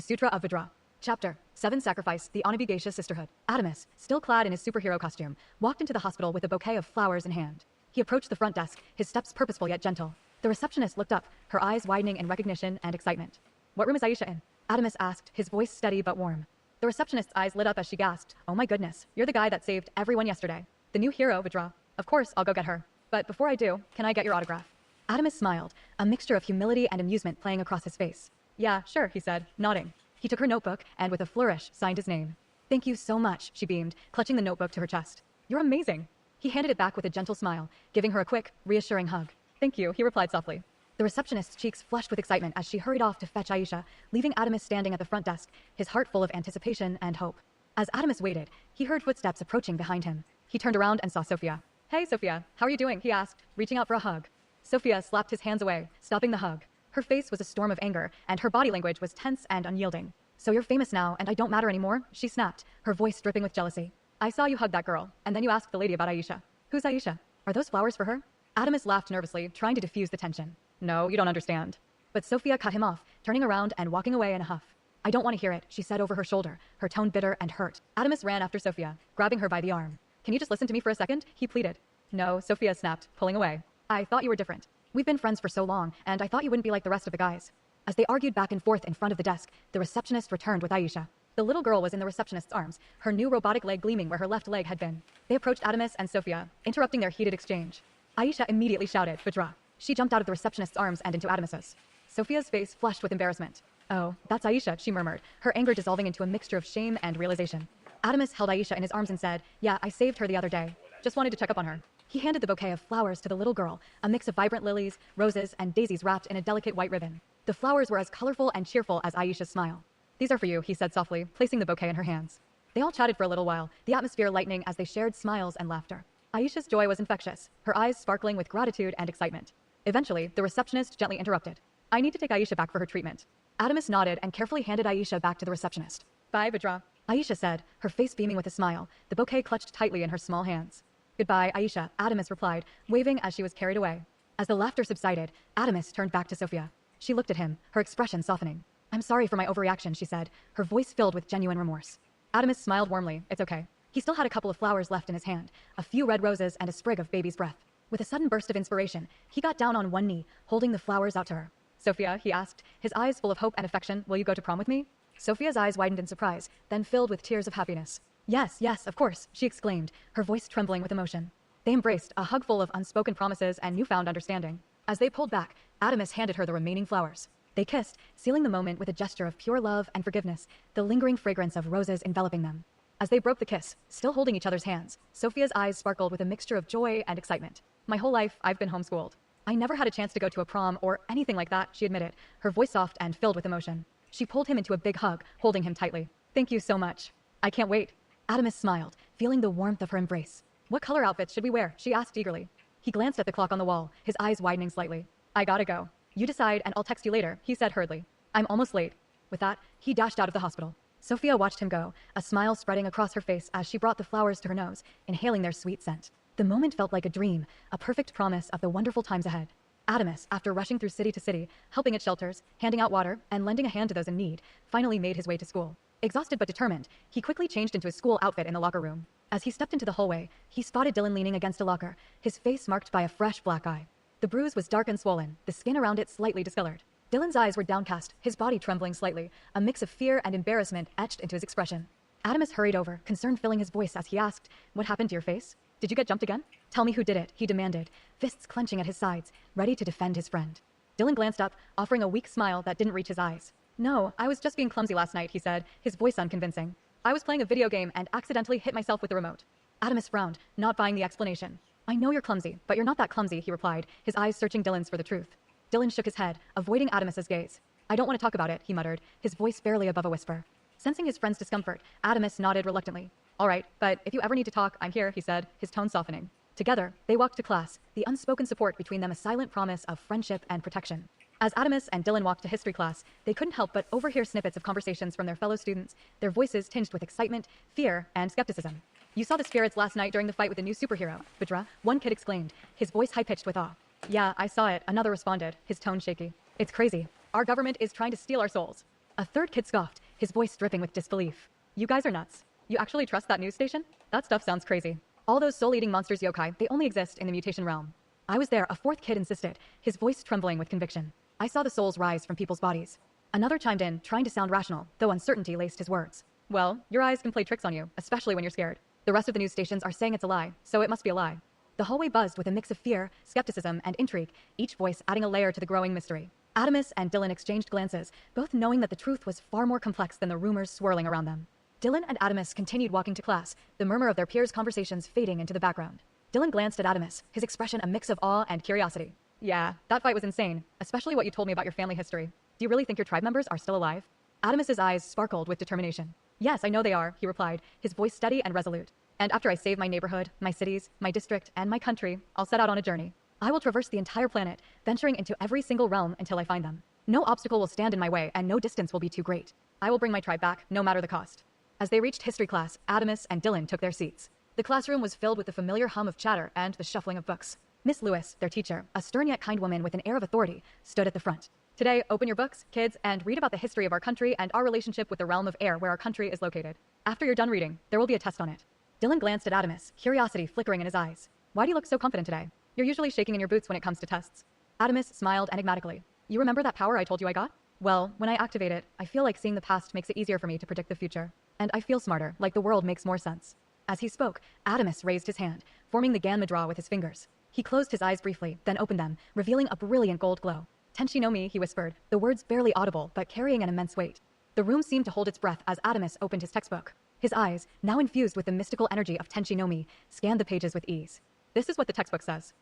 The Sutra of Vajra. Chapter 7 Sacrifice, the Onna-Bugeisha Sisterhood. Adamus, still clad in his superhero costume, walked into the hospital with a bouquet of flowers in hand. He approached the front desk, his steps purposeful yet gentle. The receptionist looked up, her eyes widening in recognition and excitement. "What room is Aisha in?" Adamus asked, his voice steady but warm. The receptionist's eyes lit up as she gasped. "Oh my goodness, you're the guy that saved everyone yesterday. The new hero, Vajra. Of course, I'll go get her. But before I do, can I get your autograph?" Adamus smiled, a mixture of humility and amusement playing across his face. "Yeah, sure," he said, nodding. He took her notebook and with a flourish signed his name. "Thank you so much," she beamed, clutching the notebook to her chest. "You're amazing." He handed it back with a gentle smile, giving her a quick, reassuring hug. "Thank you," he replied softly. The receptionist's cheeks flushed with excitement as she hurried off to fetch Aisha, leaving Adamus standing at the front desk, his heart full of anticipation and hope. As Adamus waited, he heard footsteps approaching behind him. He turned around and saw Sophia. "Hey, Sophia, how are you doing?" he asked, reaching out for a hug. Sophia slapped his hands away, stopping the hug. Her face was a storm of anger, and her body language was tense and unyielding. "So you're famous now, and I don't matter anymore?" she snapped, her voice dripping with jealousy. "I saw you hug that girl, and then you asked the lady about Aisha." "Who's Aisha? Are those flowers for her?" Adamus laughed nervously, trying to diffuse the tension. "No, you don't understand." But Sophia cut him off, turning around and walking away in a huff. "I don't want to hear it," she said over her shoulder, her tone bitter and hurt. Adamus ran after Sophia, grabbing her by the arm. "Can you just listen to me for a second?" he pleaded. "No," Sophia snapped, pulling away. "I thought you were different. We've been friends for so long, and I thought you wouldn't be like the rest of the guys." As they argued back and forth in front of the desk, the receptionist returned with Aisha. The little girl was in the receptionist's arms, her new robotic leg gleaming where her left leg had been. They approached Adamus and Sophia, interrupting their heated exchange. Aisha immediately shouted, "Vajra." She jumped out of the receptionist's arms and into Adamus's. Sophia's face flushed with embarrassment. "Oh, that's Aisha," she murmured, her anger dissolving into a mixture of shame and realization. Adamus held Aisha in his arms and said, "Yeah, I saved her the other day. Just wanted to check up on her." He handed the bouquet of flowers to the little girl, a mix of vibrant lilies, roses, and daisies wrapped in a delicate white ribbon. The flowers were as colorful and cheerful as Aisha's smile. "These are for you," he said softly, placing the bouquet in her hands. They all chatted for a little while, the atmosphere lightening as they shared smiles and laughter. Aisha's joy was infectious, her eyes sparkling with gratitude and excitement. Eventually, the receptionist gently interrupted. "I need to take Aisha back for her treatment." Adamus nodded and carefully handed Aisha back to the receptionist. "Bye, Vajra," Aisha said, her face beaming with a smile, the bouquet clutched tightly in her small hands. "Goodbye, Aisha," Adamus replied, waving as she was carried away. As the laughter subsided, Adamus turned back to Sophia. She looked at him, her expression softening. "I'm sorry for my overreaction," she said, her voice filled with genuine remorse. Adamus smiled warmly. "It's okay." He still had a couple of flowers left in his hand, a few red roses and a sprig of baby's breath. With a sudden burst of inspiration, he got down on one knee, holding the flowers out to her. "Sophia," he asked, his eyes full of hope and affection, "will you go to prom with me?" Sophia's eyes widened in surprise, then filled with tears of happiness. "Yes, yes, of course," she exclaimed, her voice trembling with emotion. They embraced, a hug full of unspoken promises and newfound understanding. As they pulled back, Adamus handed her the remaining flowers. They kissed, sealing the moment with a gesture of pure love and forgiveness, the lingering fragrance of roses enveloping them. As they broke the kiss, still holding each other's hands, Sophia's eyes sparkled with a mixture of joy and excitement. "My whole life, I've been homeschooled. I never had a chance to go to a prom or anything like that," she admitted, her voice soft and filled with emotion. She pulled him into a big hug, holding him tightly. "Thank you so much. I can't wait." Adamus smiled, feeling the warmth of her embrace. "What color outfits should we wear?" she asked eagerly. He glanced at the clock on the wall, his eyes widening slightly. "I gotta go. You decide and I'll text you later," he said hurriedly. "I'm almost late." With that, he dashed out of the hospital. Sophia watched him go, a smile spreading across her face as she brought the flowers to her nose, inhaling their sweet scent. The moment felt like a dream, a perfect promise of the wonderful times ahead. Adamus, after rushing through city to city, helping at shelters, handing out water, and lending a hand to those in need, finally made his way to school. Exhausted but determined, he quickly changed into his school outfit in the locker room. As he stepped into the hallway, he spotted Dylan leaning against a locker, his face marked by a fresh black eye. The bruise was dark and swollen, the skin around it slightly discolored. Dylan's eyes were downcast, his body trembling slightly, a mix of fear and embarrassment etched into his expression. Adamus hurried over, concern filling his voice as he asked, "What happened to your face? Did you get jumped again?" "Tell me who did it," he demanded, fists clenching at his sides, ready to defend his friend. Dylan glanced up, offering a weak smile that didn't reach his eyes. "No, I was just being clumsy last night," he said, his voice unconvincing. "I was playing a video game and accidentally hit myself with the remote." Adamus frowned, not buying the explanation. "I know you're clumsy, but you're not that clumsy," he replied, his eyes searching Dylan's for the truth. Dylan shook his head, avoiding Adamus's gaze. "I don't want to talk about it," he muttered, his voice barely above a whisper. Sensing his friend's discomfort, Adamus nodded reluctantly. "All right, but if you ever need to talk, I'm here," he said, his tone softening. Together, they walked to class, the unspoken support between them a silent promise of friendship and protection. As Adamus and Dylan walked to history class, they couldn't help but overhear snippets of conversations from their fellow students, their voices tinged with excitement, fear, and skepticism. "You saw the spirits last night during the fight with the new superhero, Vajra," one kid exclaimed, his voice high-pitched with awe. "Yeah, I saw it," another responded, his tone shaky. "It's crazy. Our government is trying to steal our souls." A third kid scoffed, his voice dripping with disbelief. You guys are nuts. You actually trust that news station? That stuff sounds crazy. All those soul-eating monsters yokai, they only exist in the mutation realm. I was there, a fourth kid insisted, his voice trembling with conviction. I saw the souls rise from people's bodies. Another chimed in, trying to sound rational, though uncertainty laced his words. Well, your eyes can play tricks on you, especially when you're scared. The rest of the news stations are saying it's a lie, so it must be a lie. The hallway buzzed with a mix of fear, skepticism, and intrigue, each voice adding a layer to the growing mystery. Adamus and Dylan exchanged glances, both knowing that the truth was far more complex than the rumors swirling around them. Dylan and Adamus continued walking to class, the murmur of their peers' conversations fading into the background. Dylan glanced at Adamus, his expression a mix of awe and curiosity. Yeah, that fight was insane, especially what you told me about your family history. Do you really think your tribe members are still alive? Adamus's eyes sparkled with determination. Yes, I know they are, he replied, his voice steady and resolute. And after I save my neighborhood, my cities, my district, and my country, I'll set out on a journey. I will traverse the entire planet, venturing into every single realm until I find them. No obstacle will stand in my way, and no distance will be too great. I will bring my tribe back, no matter the cost. As they reached history class, Adamus and Dylan took their seats. The classroom was filled with the familiar hum of chatter and the shuffling of books. Miss Lewis, their teacher, a stern yet kind woman with an air of authority, stood at the front. Today, open your books, kids, and read about the history of our country and our relationship with the realm of air where our country is located. After you're done reading, there will be a test on it. Dylan glanced at Adamus, curiosity flickering in his eyes. Why do you look so confident today? You're usually shaking in your boots when it comes to tests. Adamus smiled enigmatically. You remember that power I told you I got? Well, when I activate it, I feel like seeing the past makes it easier for me to predict the future. And I feel smarter, like the world makes more sense. As he spoke, Adamus raised his hand, forming the Gan Mudra with his fingers. He closed his eyes briefly, then opened them, revealing a brilliant gold glow. Tenshi no Mi, he whispered, the words barely audible, but carrying an immense weight. The room seemed to hold its breath as Adamus opened his textbook. His eyes, now infused with the mystical energy of Tenshi no Mi, scanned the pages with ease. This is what the textbook says.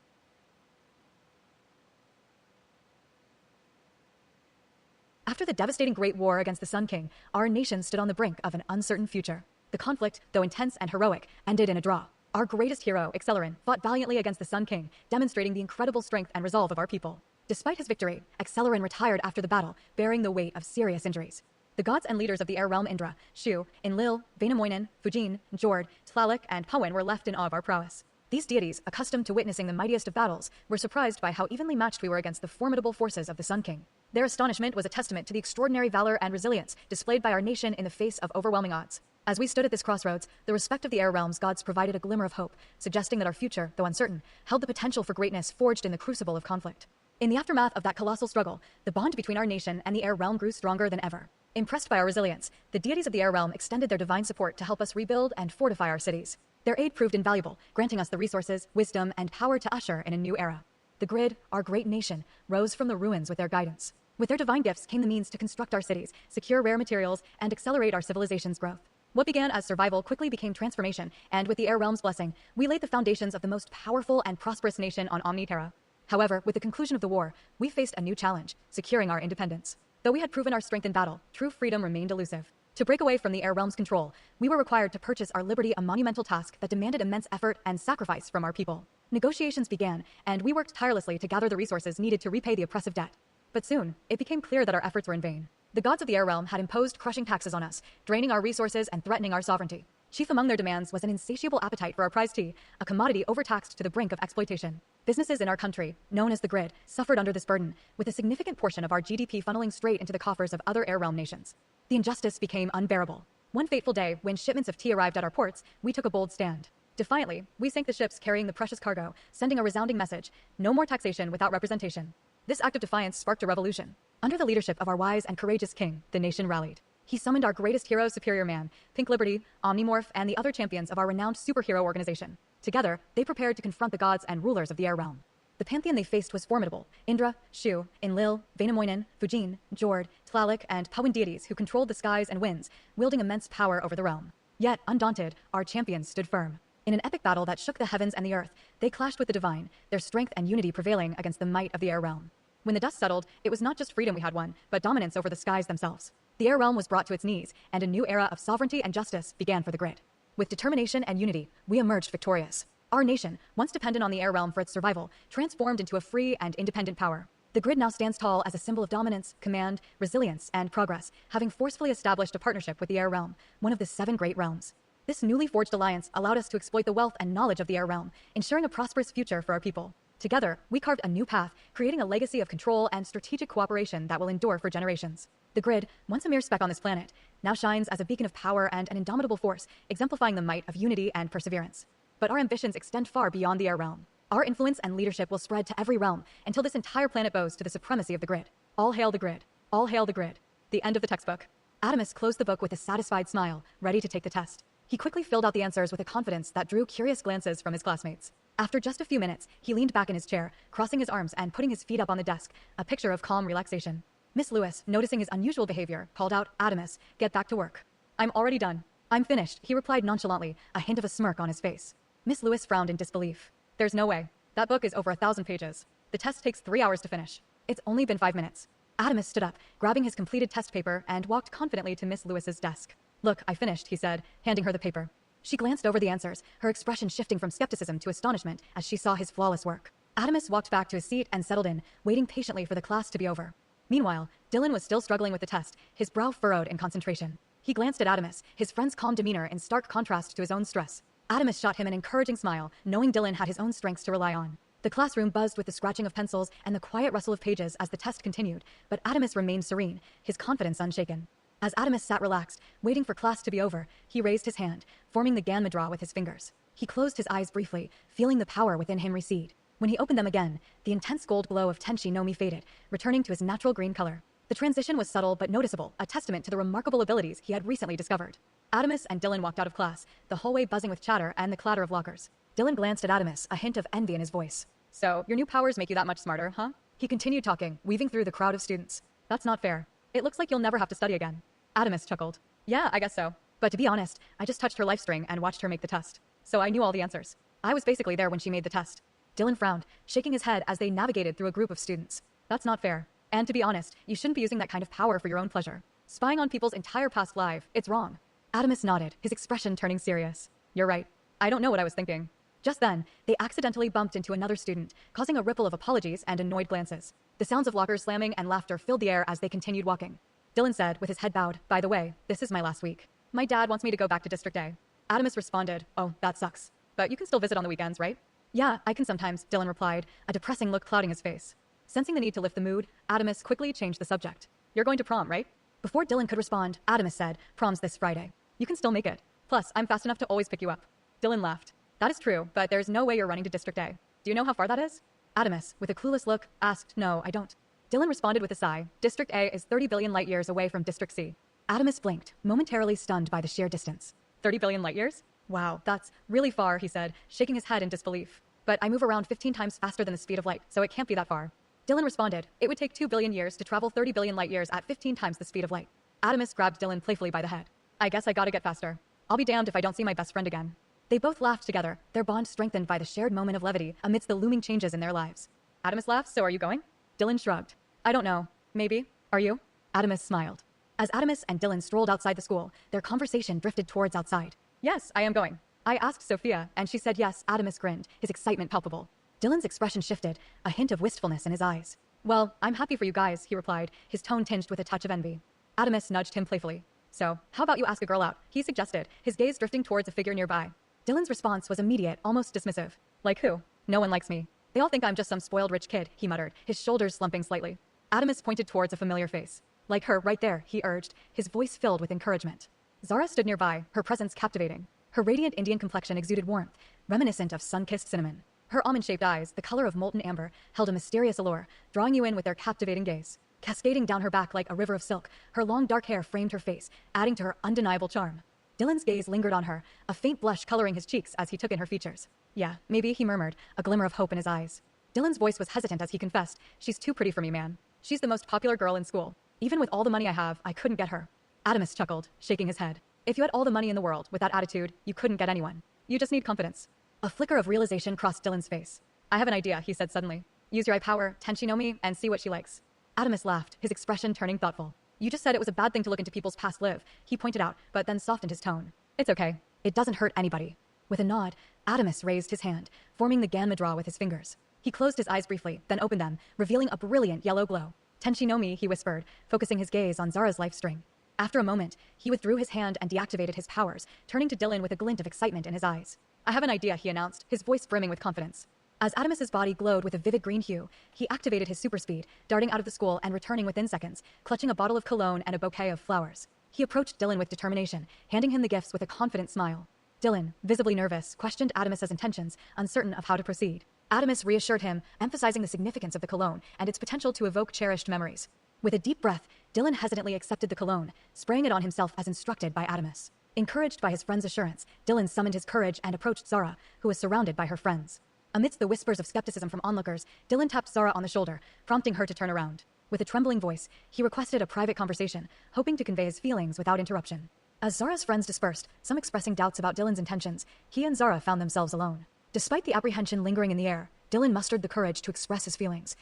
After the devastating Great War against the Sun King, our nation stood on the brink of an uncertain future. The conflict, though intense and heroic, ended in a draw. Our greatest hero, Accelerin, fought valiantly against the Sun King, demonstrating the incredible strength and resolve of our people. Despite his victory, Accelerin retired after the battle, bearing the weight of serious injuries. The gods and leaders of the air realm Indra, Shu, Enlil, Vainamoinen, Fujin, Jord, Tlaloc, and Powyn were left in awe of our prowess. These deities, accustomed to witnessing the mightiest of battles, were surprised by how evenly matched we were against the formidable forces of the Sun King. Their astonishment was a testament to the extraordinary valor and resilience displayed by our nation in the face of overwhelming odds. As we stood at this crossroads, the respect of the air realm's gods provided a glimmer of hope, suggesting that our future, though uncertain, held the potential for greatness forged in the crucible of conflict. In the aftermath of that colossal struggle, the bond between our nation and the air realm grew stronger than ever. Impressed by our resilience, the deities of the air realm extended their divine support to help us rebuild and fortify our cities. Their aid proved invaluable, granting us the resources, wisdom, and power to usher in a new era. The grid, our great nation, rose from the ruins with their guidance. With their divine gifts came the means to construct our cities, secure rare materials, and accelerate our civilization's growth. What began as survival quickly became transformation, and with the air realm's blessing, we laid the foundations of the most powerful and prosperous nation on Omni-Terra. However, with the conclusion of the war, we faced a new challenge, securing our independence. Though we had proven our strength in battle, true freedom remained elusive. To break away from the air realm's control, we were required to purchase our liberty, a monumental task that demanded immense effort and sacrifice from our people. Negotiations began, and we worked tirelessly to gather the resources needed to repay the oppressive debt. But soon, it became clear that our efforts were in vain. The gods of the air realm had imposed crushing taxes on us, draining our resources and threatening our sovereignty. Chief among their demands was an insatiable appetite for our prized tea, a commodity overtaxed to the brink of exploitation. Businesses in our country, known as the grid, suffered under this burden, with a significant portion of our GDP funneling straight into the coffers of other air realm nations. The injustice became unbearable. One fateful day, when shipments of tea arrived at our ports, we took a bold stand. Defiantly, we sank the ships carrying the precious cargo, sending a resounding message: no more taxation without representation. This act of defiance sparked a revolution. Under the leadership of our wise and courageous king, the nation rallied. He summoned our greatest hero, Superior Man, Pink Liberty, Omnimorph, and the other champions of our renowned superhero organization. Together, they prepared to confront the gods and rulers of the air realm. The pantheon they faced was formidable: Indra, Shu, Enlil, Vainamoinen, Fujin, Jord, Tlaloc, and Powyn deities who controlled the skies and winds, wielding immense power over the realm. Yet, undaunted, our champions stood firm. In an epic battle that shook the heavens and the earth, they clashed with the divine, their strength and unity prevailing against the might of the air realm. When the dust settled, it was not just freedom we had won, but dominance over the skies themselves. The air realm was brought to its knees, and a new era of sovereignty and justice began for the grid. With determination and unity, we emerged victorious. Our nation, once dependent on the air realm for its survival, transformed into a free and independent power. The grid now stands tall as a symbol of dominance, command, resilience, and progress, having forcefully established a partnership with the air realm, one of the 7 great realms. This newly forged alliance allowed us to exploit the wealth and knowledge of the air realm, ensuring a prosperous future for our people. Together, we carved a new path, creating a legacy of control and strategic cooperation that will endure for generations. The grid, once a mere speck on this planet, now shines as a beacon of power and an indomitable force, exemplifying the might of unity and perseverance. But our ambitions extend far beyond the air realm. Our influence and leadership will spread to every realm until this entire planet bows to the supremacy of the grid. All hail the grid. All hail the grid. The end of the textbook. Adamus closed the book with a satisfied smile, ready to take the test. He quickly filled out the answers with a confidence that drew curious glances from his classmates. After just a few minutes, he leaned back in his chair, crossing his arms and putting his feet up on the desk, a picture of calm relaxation. Miss Lewis, noticing his unusual behavior, called out, "Adamus, get back to work." "I'm already done." "I'm finished," he replied nonchalantly, a hint of a smirk on his face. Miss Lewis frowned in disbelief. "There's no way. That book is over 1,000 pages. The test takes 3 hours to finish. It's only been 5 minutes." Adamus stood up, grabbing his completed test paper, and walked confidently to Miss Lewis's desk. "Look, I finished," he said, handing her the paper. She glanced over the answers, her expression shifting from skepticism to astonishment as she saw his flawless work. Adamus walked back to his seat and settled in, waiting patiently for the class to be over. Meanwhile, Dylan was still struggling with the test, his brow furrowed in concentration. He glanced at Adamus, his friend's calm demeanor in stark contrast to his own stress. Adamus shot him an encouraging smile, knowing Dylan had his own strengths to rely on. The classroom buzzed with the scratching of pencils and the quiet rustle of pages as the test continued, but Adamus remained serene, his confidence unshaken. As Adamus sat relaxed, waiting for class to be over, he raised his hand, forming the Gan Mudra with his fingers. He closed his eyes briefly, feeling the power within him recede. When he opened them again, the intense gold glow of Tenshi no Mi faded, returning to his natural green color. The transition was subtle but noticeable, a testament to the remarkable abilities he had recently discovered. Adamus and Dylan walked out of class, the hallway buzzing with chatter and the clatter of lockers. Dylan glanced at Adamus, a hint of envy in his voice. "So, your new powers make you that much smarter, huh?" He continued talking, weaving through the crowd of students. "That's not fair. It looks like you'll never have to study again." Adamus chuckled. "Yeah, I guess so. But to be honest, I just touched her life string and watched her make the test. So I knew all the answers. I was basically there when she made the test." Dylan frowned, shaking his head as they navigated through a group of students. "That's not fair. And to be honest, you shouldn't be using that kind of power for your own pleasure. Spying on people's entire past life, it's wrong." Adamus nodded, his expression turning serious. "You're right. I don't know what I was thinking." Just then, they accidentally bumped into another student, causing a ripple of apologies and annoyed glances. The sounds of lockers slamming and laughter filled the air as they continued walking. Dylan said, with his head bowed, "By the way, this is my last week. My dad wants me to go back to District A." Adamus responded, "Oh, that sucks. But you can still visit on the weekends, right?" "Yeah, I can sometimes," Dylan replied, a depressing look clouding his face. Sensing the need to lift the mood, Adamus quickly changed the subject. "You're going to prom, right?" Before Dylan could respond, Adamus said, "Prom's this Friday. You can still make it. Plus, I'm fast enough to always pick you up." Dylan laughed. "That is true, but there's no way you're running to District A. Do you know how far that is?" Adamus, with a clueless look, asked, "No, I don't." Dylan responded with a sigh. "District A is 30 billion light years away from District C." Adamus blinked, momentarily stunned by the sheer distance. 30 billion light years? "Wow, that's really far," he said, shaking his head in disbelief. "But I move around 15 times faster than the speed of light, so it can't be that far." Dylan responded, "It would take 2 billion years to travel 30 billion light years at 15 times the speed of light." Adamus grabbed Dylan playfully by the head. "I guess I gotta get faster. I'll be damned if I don't see my best friend again." They both laughed together, their bond strengthened by the shared moment of levity amidst the looming changes in their lives. Adamus laughed, "So are you going?" Dylan shrugged. "I don't know. Maybe. Are you?" Adamus smiled. As Adamus and Dylan strolled outside the school, their conversation drifted towards outside. "Yes, I am going. I asked Sophia, and she said yes." Adamus grinned, his excitement palpable. Dylan's expression shifted, a hint of wistfulness in his eyes. "Well, I'm happy for you guys," he replied, his tone tinged with a touch of envy. Adamus nudged him playfully. "So, how about you ask a girl out?" he suggested, his gaze drifting towards a figure nearby. Dylan's response was immediate, almost dismissive. "Like who? No one likes me. They all think I'm just some spoiled rich kid," he muttered, his shoulders slumping slightly. Adamus pointed towards a familiar face. "Like her right there," he urged, his voice filled with encouragement. Zara stood nearby, her presence captivating. Her radiant Indian complexion exuded warmth, reminiscent of sun-kissed cinnamon. Her almond-shaped eyes, the color of molten amber, held a mysterious allure, drawing you in with their captivating gaze. Cascading down her back like a river of silk, her long dark hair framed her face, adding to her undeniable charm. Dylan's gaze lingered on her, a faint blush coloring his cheeks as he took in her features. "Yeah, maybe," he murmured, a glimmer of hope in his eyes. Dylan's voice was hesitant as he confessed, "She's too pretty for me, man. She's the most popular girl in school. Even with all the money I have, I couldn't get her." Adamus chuckled, shaking his head. "If you had all the money in the world, with that attitude, you couldn't get anyone. You just need confidence." A flicker of realization crossed Dylan's face. "I have an idea," he said suddenly. "Use your eye power, Tenshi no Mi, and see what she likes." Adamus laughed, his expression turning thoughtful. "You just said it was a bad thing to look into people's past live," he pointed out, but then softened his tone. "It's okay. It doesn't hurt anybody." With a nod, Adamus raised his hand, forming the Gan Mudra with his fingers. He closed his eyes briefly, then opened them, revealing a brilliant yellow glow. "Tenshi no Mi," he whispered, focusing his gaze on Zara's life string. After a moment, he withdrew his hand and deactivated his powers, turning to Dylan with a glint of excitement in his eyes. "I have an idea," he announced, his voice brimming with confidence. As Adamus's body glowed with a vivid green hue, he activated his super speed, darting out of the school and returning within seconds, clutching a bottle of cologne and a bouquet of flowers. He approached Dylan with determination, handing him the gifts with a confident smile. Dylan, visibly nervous, questioned Adamus's intentions, uncertain of how to proceed. Adamus reassured him, emphasizing the significance of the cologne and its potential to evoke cherished memories. With a deep breath, Dylan hesitantly accepted the cologne, spraying it on himself as instructed by Adamus. Encouraged by his friend's assurance, Dylan summoned his courage and approached Zara, who was surrounded by her friends. Amidst the whispers of skepticism from onlookers, Dylan tapped Zara on the shoulder, prompting her to turn around. With a trembling voice, he requested a private conversation, hoping to convey his feelings without interruption. As Zara's friends dispersed, some expressing doubts about Dylan's intentions, he and Zara found themselves alone. Despite the apprehension lingering in the air, Dylan mustered the courage to express his feelings.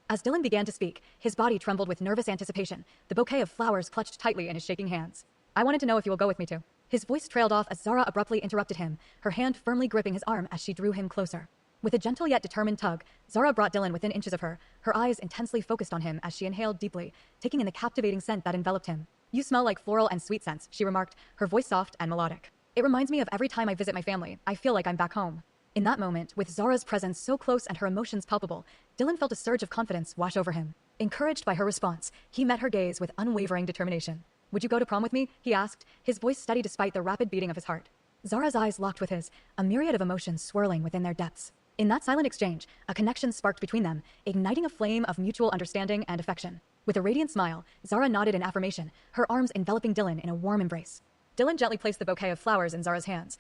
As Dylan began to speak, his body trembled with nervous anticipation, the bouquet of flowers clutched tightly in his shaking hands. "I wanted to know if you will go with me too." His voice trailed off as Zara abruptly interrupted him, her hand firmly gripping his arm as she drew him closer. With a gentle yet determined tug, Zara brought Dylan within inches of her, her eyes intensely focused on him as she inhaled deeply, taking in the captivating scent that enveloped him. "You smell like floral and sweet scents," she remarked, her voice soft and melodic. "It reminds me of every time I visit my family. I feel like I'm back home." In that moment, with Zara's presence so close and her emotions palpable, Dylan felt a surge of confidence wash over him. Encouraged by her response, he met her gaze with unwavering determination. "Would you go to prom with me?" he asked, his voice steady despite the rapid beating of his heart. Zara's eyes locked with his, a myriad of emotions swirling within their depths. In that silent exchange, a connection sparked between them, igniting a flame of mutual understanding and affection. With a radiant smile, Zara nodded in affirmation, her arms enveloping Dylan in a warm embrace. Dylan gently placed the bouquet of flowers in Zara's hands.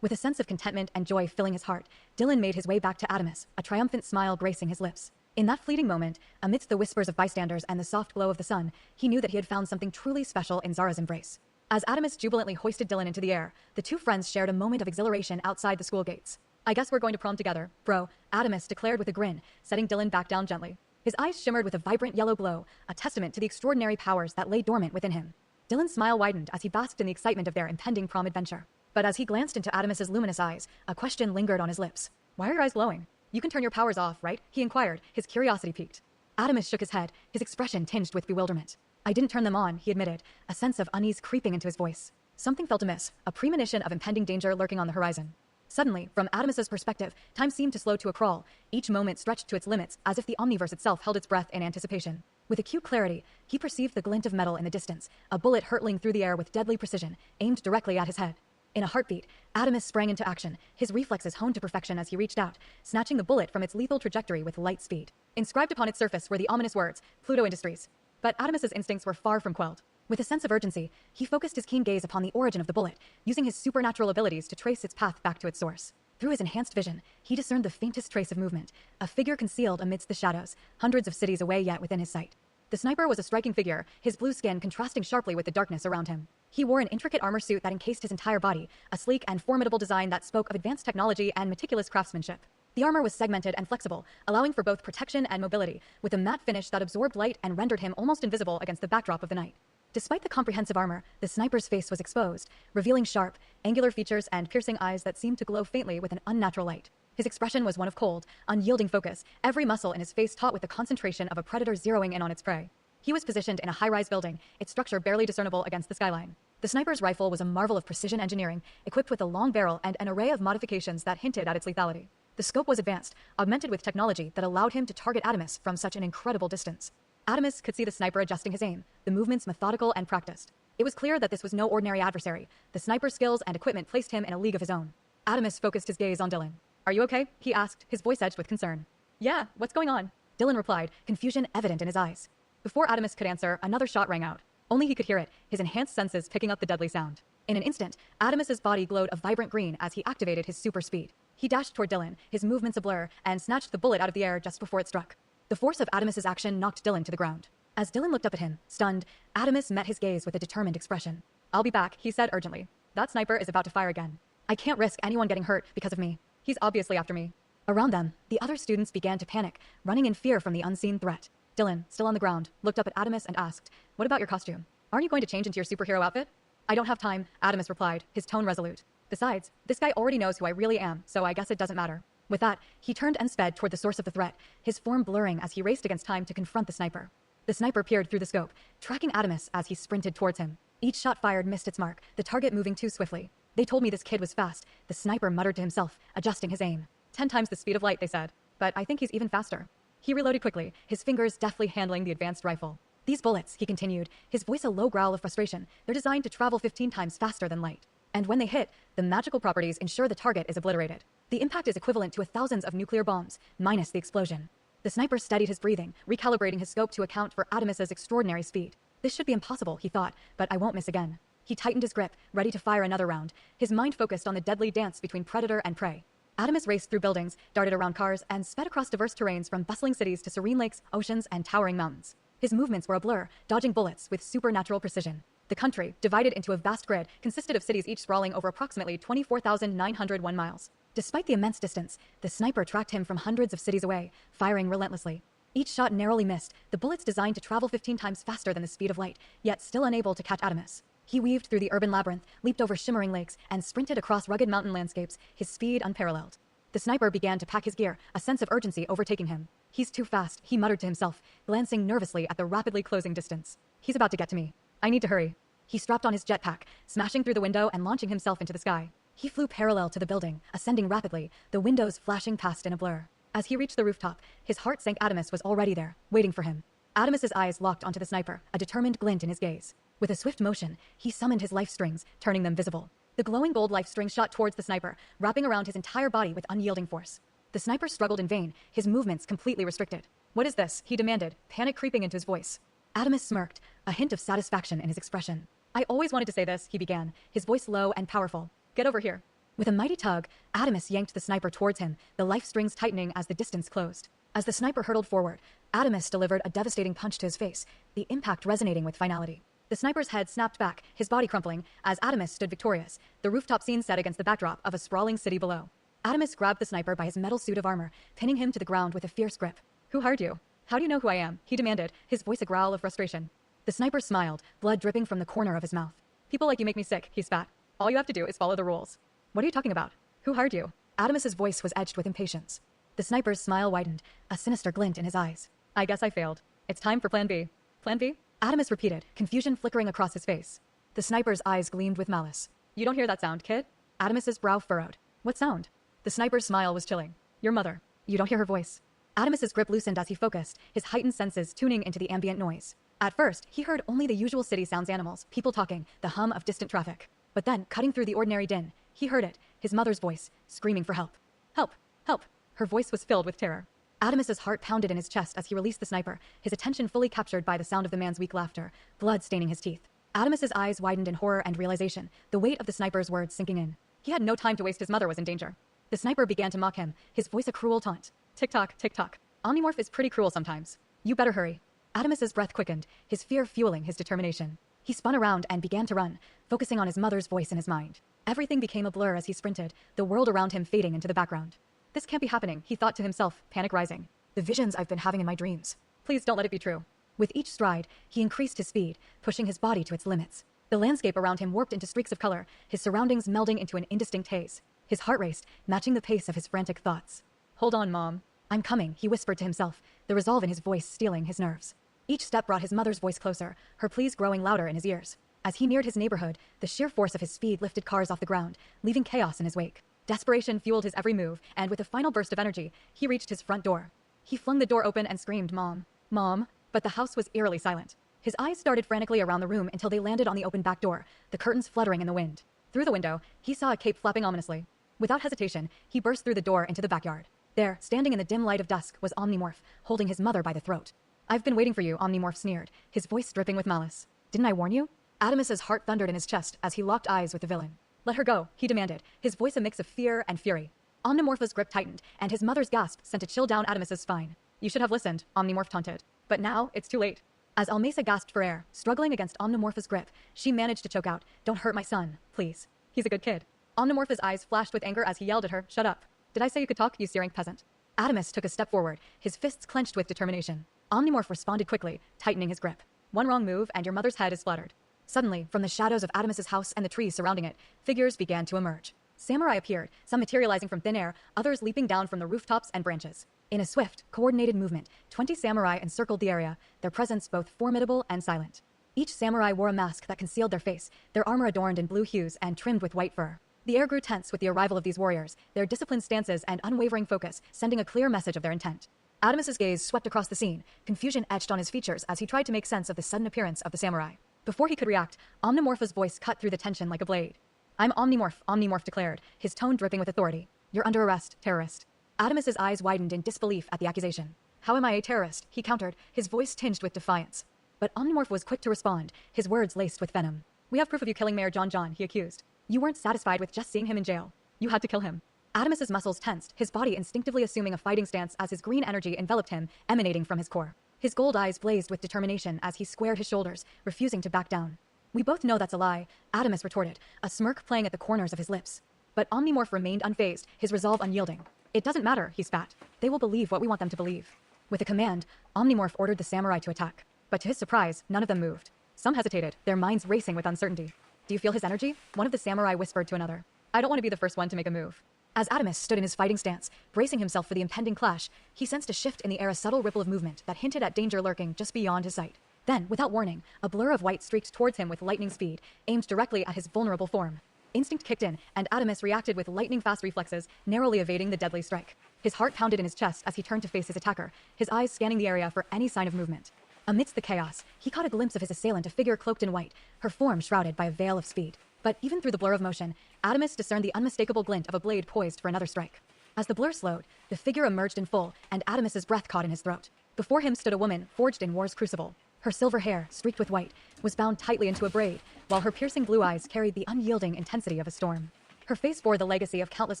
With a sense of contentment and joy filling his heart, Dylan made his way back to Adamus, a triumphant smile gracing his lips. In that fleeting moment, amidst the whispers of bystanders and the soft glow of the sun, he knew that he had found something truly special in Zara's embrace. As Adamus jubilantly hoisted Dylan into the air, the two friends shared a moment of exhilaration outside the school gates. "I guess we're going to prom together, bro," Adamus declared with a grin, setting Dylan back down gently. His eyes shimmered with a vibrant yellow glow, a testament to the extraordinary powers that lay dormant within him. Dylan's smile widened as he basked in the excitement of their impending prom adventure. But as he glanced into Adamus's luminous eyes, a question lingered on his lips. "Why are your eyes glowing? You can turn your powers off, right?" he inquired, his curiosity piqued. Adamus shook his head, his expression tinged with bewilderment. "I didn't turn them on," he admitted, a sense of unease creeping into his voice. Something felt amiss, a premonition of impending danger lurking on the horizon. Suddenly, from Adamus's perspective, time seemed to slow to a crawl, each moment stretched to its limits as if the omniverse itself held its breath in anticipation. With acute clarity, he perceived the glint of metal in the distance, a bullet hurtling through the air with deadly precision, aimed directly at his head. In a heartbeat, Adamus sprang into action, his reflexes honed to perfection as he reached out, snatching the bullet from its lethal trajectory with light speed. Inscribed upon its surface were the ominous words, "Pluto Industries." But Adamus's instincts were far from quelled. With a sense of urgency, he focused his keen gaze upon the origin of the bullet, using his supernatural abilities to trace its path back to its source. Through his enhanced vision, he discerned the faintest trace of movement, a figure concealed amidst the shadows, hundreds of cities away yet within his sight. The sniper was a striking figure, his blue skin contrasting sharply with the darkness around him. He wore an intricate armor suit that encased his entire body, a sleek and formidable design that spoke of advanced technology and meticulous craftsmanship. The armor was segmented and flexible, allowing for both protection and mobility, with a matte finish that absorbed light and rendered him almost invisible against the backdrop of the night. Despite the comprehensive armor, the sniper's face was exposed, revealing sharp, angular features and piercing eyes that seemed to glow faintly with an unnatural light. His expression was one of cold, unyielding focus, every muscle in his face taut with the concentration of a predator zeroing in on its prey. He was positioned in a high-rise building, its structure barely discernible against the skyline. The sniper's rifle was a marvel of precision engineering, equipped with a long barrel and an array of modifications that hinted at its lethality. The scope was advanced, augmented with technology that allowed him to target Adamus from such an incredible distance. Adamus could see the sniper adjusting his aim, the movements methodical and practiced. It was clear that this was no ordinary adversary. The sniper's skills and equipment placed him in a league of his own. Adamus focused his gaze on Dylan. "Are you okay?" he asked, his voice edged with concern. "Yeah, what's going on?" Dylan replied, confusion evident in his eyes. Before Adamus could answer, another shot rang out. Only he could hear it, his enhanced senses picking up the deadly sound. In an instant, Adamus's body glowed a vibrant green as he activated his super speed. He dashed toward Dylan, his movements a blur, and snatched the bullet out of the air just before it struck. The force of Adamus's action knocked Dylan to the ground. As Dylan looked up at him, stunned, Adamus met his gaze with a determined expression. "I'll be back," he said urgently. "That sniper is about to fire again. I can't risk anyone getting hurt because of me. He's obviously after me." Around them, the other students began to panic, running in fear from the unseen threat. Dylan, still on the ground, looked up at Adamus and asked, "What about your costume? Aren't you going to change into your superhero outfit?" "I don't have time," Adamus replied, his tone resolute. "Besides, this guy already knows who I really am, so I guess it doesn't matter." With that, he turned and sped toward the source of the threat, his form blurring as he raced against time to confront the sniper. The sniper peered through the scope, tracking Adamus as he sprinted towards him. Each shot fired missed its mark, the target moving too swiftly. "They told me this kid was fast," the sniper muttered to himself, adjusting his aim. 10 times the speed of light, they said. But I think he's even faster. He reloaded quickly, his fingers deftly handling the advanced rifle. These bullets, he continued, his voice a low growl of frustration, they're designed to travel 15 times faster than light. And when they hit, the magical properties ensure the target is obliterated. The impact is equivalent to thousands of nuclear bombs, minus the explosion. The sniper steadied his breathing, recalibrating his scope to account for Adamus's extraordinary speed. This should be impossible, he thought, but I won't miss again. He tightened his grip, ready to fire another round, his mind focused on the deadly dance between predator and prey. Adamus raced through buildings, darted around cars, and sped across diverse terrains from bustling cities to serene lakes, oceans, and towering mountains. His movements were a blur, dodging bullets with supernatural precision. The country, divided into a vast grid, consisted of cities each sprawling over approximately 24,901 miles. Despite the immense distance, the sniper tracked him from hundreds of cities away, firing relentlessly. Each shot narrowly missed, the bullets designed to travel 15 times faster than the speed of light, yet still unable to catch Adamus. He weaved through the urban labyrinth, leaped over shimmering lakes, and sprinted across rugged mountain landscapes, his speed unparalleled. The sniper began to pack his gear, a sense of urgency overtaking him. He's too fast, he muttered to himself, glancing nervously at the rapidly closing distance. He's about to get to me. I need to hurry. He strapped on his jetpack, smashing through the window and launching himself into the sky. He flew parallel to the building, ascending rapidly, the windows flashing past in a blur. As he reached the rooftop, his heart sank. Adamus was already there, waiting for him. Adamus's eyes locked onto the sniper, a determined glint in his gaze. With a swift motion, he summoned his life strings, turning them visible. The glowing gold life string shot towards the sniper, wrapping around his entire body with unyielding force. The sniper struggled in vain, his movements completely restricted. What is this? He demanded, panic creeping into his voice. Adamus smirked, a hint of satisfaction in his expression. I always wanted to say this, he began, his voice low and powerful. Get over here. With a mighty tug, Adamus yanked the sniper towards him, the life strings tightening as the distance closed. As the sniper hurtled forward, Adamus delivered a devastating punch to his face, the impact resonating with finality. The sniper's head snapped back, his body crumpling, as Adamus stood victorious, the rooftop scene set against the backdrop of a sprawling city below. Adamus grabbed the sniper by his metal suit of armor, pinning him to the ground with a fierce grip. Who hired you? How do you know who I am? He demanded, his voice a growl of frustration. The sniper smiled, blood dripping from the corner of his mouth. People like you make me sick, he spat. All you have to do is follow the rules. What are you talking about? Who hired you? Adamus's voice was edged with impatience. The sniper's smile widened, a sinister glint in his eyes. I guess I failed. It's time for Plan B. Plan B? Adamus repeated, confusion flickering across his face. The sniper's eyes gleamed with malice. You don't hear that sound, kid? Adamus's brow furrowed. What sound? The sniper's smile was chilling. Your mother. You don't hear her voice. Adamus's grip loosened as he focused, his heightened senses tuning into the ambient noise. At first, he heard only the usual city sounds, animals, people talking, the hum of distant traffic. But then, cutting through the ordinary din, he heard it, his mother's voice, screaming for help. Help! Help! Her voice was filled with terror. Adamus's heart pounded in his chest as he released the sniper, his attention fully captured by the sound of the man's weak laughter, blood staining his teeth. Adamus's eyes widened in horror and realization, the weight of the sniper's words sinking in. He had no time to waste. His mother was in danger. The sniper began to mock him, his voice a cruel taunt. Tick-tock, tick-tock. Omnimorph is pretty cruel sometimes. You better hurry. Adamus's breath quickened, his fear fueling his determination. He spun around and began to run, focusing on his mother's voice in his mind. Everything became a blur as he sprinted, the world around him fading into the background. This can't be happening, he thought to himself, panic rising. The visions I've been having in my dreams. Please don't let it be true. With each stride, he increased his speed, pushing his body to its limits. The landscape around him warped into streaks of color, his surroundings melding into an indistinct haze. His heart raced, matching the pace of his frantic thoughts. Hold on, Mom. I'm coming, he whispered to himself, the resolve in his voice stealing his nerves. Each step brought his mother's voice closer, her pleas growing louder in his ears. As he neared his neighborhood, the sheer force of his speed lifted cars off the ground, leaving chaos in his wake. Desperation fueled his every move, and with a final burst of energy, he reached his front door. He flung the door open and screamed, Mom. Mom. But the house was eerily silent. His eyes darted frantically around the room until they landed on the open back door, the curtains fluttering in the wind. Through the window, he saw a cape flapping ominously. Without hesitation, he burst through the door into the backyard. There, standing in the dim light of dusk, was Omnimorph, holding his mother by the throat. I've been waiting for you, Omnimorph sneered, his voice dripping with malice. Didn't I warn you? Adamus's heart thundered in his chest as he locked eyes with the villain. Let her go, he demanded, his voice a mix of fear and fury. Omnimorph's grip tightened, and his mother's gasp sent a chill down Adamus's spine. You should have listened, Omnimorph taunted. But now, it's too late. As Almesa gasped for air, struggling against Omnimorph's grip, she managed to choke out, Don't hurt my son, please. He's a good kid. Omnimorph's eyes flashed with anger as he yelled at her, Shut up. Did I say you could talk, you searing peasant? Adamus took a step forward, his fists clenched with determination. Omnimorph responded quickly, tightening his grip. One wrong move, and your mother's head is splattered. Suddenly, from the shadows of Adamus's house and the trees surrounding it, figures began to emerge. Samurai appeared, some materializing from thin air, others leaping down from the rooftops and branches. In a swift, coordinated movement, 20 samurai encircled the area, their presence both formidable and silent. Each samurai wore a mask that concealed their face, their armor adorned in blue hues and trimmed with white fur. The air grew tense with the arrival of these warriors, their disciplined stances and unwavering focus sending a clear message of their intent. Adamus's gaze swept across the scene, confusion etched on his features as he tried to make sense of the sudden appearance of the samurai. Before he could react, Omnimorpha's voice cut through the tension like a blade. "I'm Omnimorph," Omnimorph declared, his tone dripping with authority. "You're under arrest, terrorist." Adamus's eyes widened in disbelief at the accusation. "How am I a terrorist?" he countered, his voice tinged with defiance. But Omnimorph was quick to respond, his words laced with venom. "We have proof of you killing Mayor John," he accused. "You weren't satisfied with just seeing him in jail. You had to kill him." Adamus's muscles tensed, his body instinctively assuming a fighting stance as his green energy enveloped him, emanating from his core. His gold eyes blazed with determination as he squared his shoulders, refusing to back down. "We both know that's a lie," Adamus retorted, a smirk playing at the corners of his lips. But Omnimorph remained unfazed, his resolve unyielding. "It doesn't matter," he spat. "They will believe what we want them to believe." With a command, Omnimorph ordered the samurai to attack. But to his surprise, none of them moved. Some hesitated, their minds racing with uncertainty. "Do you feel his energy?" one of the samurai whispered to another. "I don't want to be the first one to make a move." As Adamus stood in his fighting stance, bracing himself for the impending clash, he sensed a shift in the air, a subtle ripple of movement that hinted at danger lurking just beyond his sight. Then, without warning, a blur of white streaked towards him with lightning speed, aimed directly at his vulnerable form. Instinct kicked in, and Adamus reacted with lightning-fast reflexes, narrowly evading the deadly strike. His heart pounded in his chest as he turned to face his attacker, his eyes scanning the area for any sign of movement. Amidst the chaos, he caught a glimpse of his assailant, a figure cloaked in white, her form shrouded by a veil of speed. But even through the blur of motion, Adamus discerned the unmistakable glint of a blade poised for another strike. As the blur slowed, the figure emerged in full, and Adamus's breath caught in his throat. Before him stood a woman forged in war's crucible. Her silver hair, streaked with white, was bound tightly into a braid, while her piercing blue eyes carried the unyielding intensity of a storm. Her face bore the legacy of countless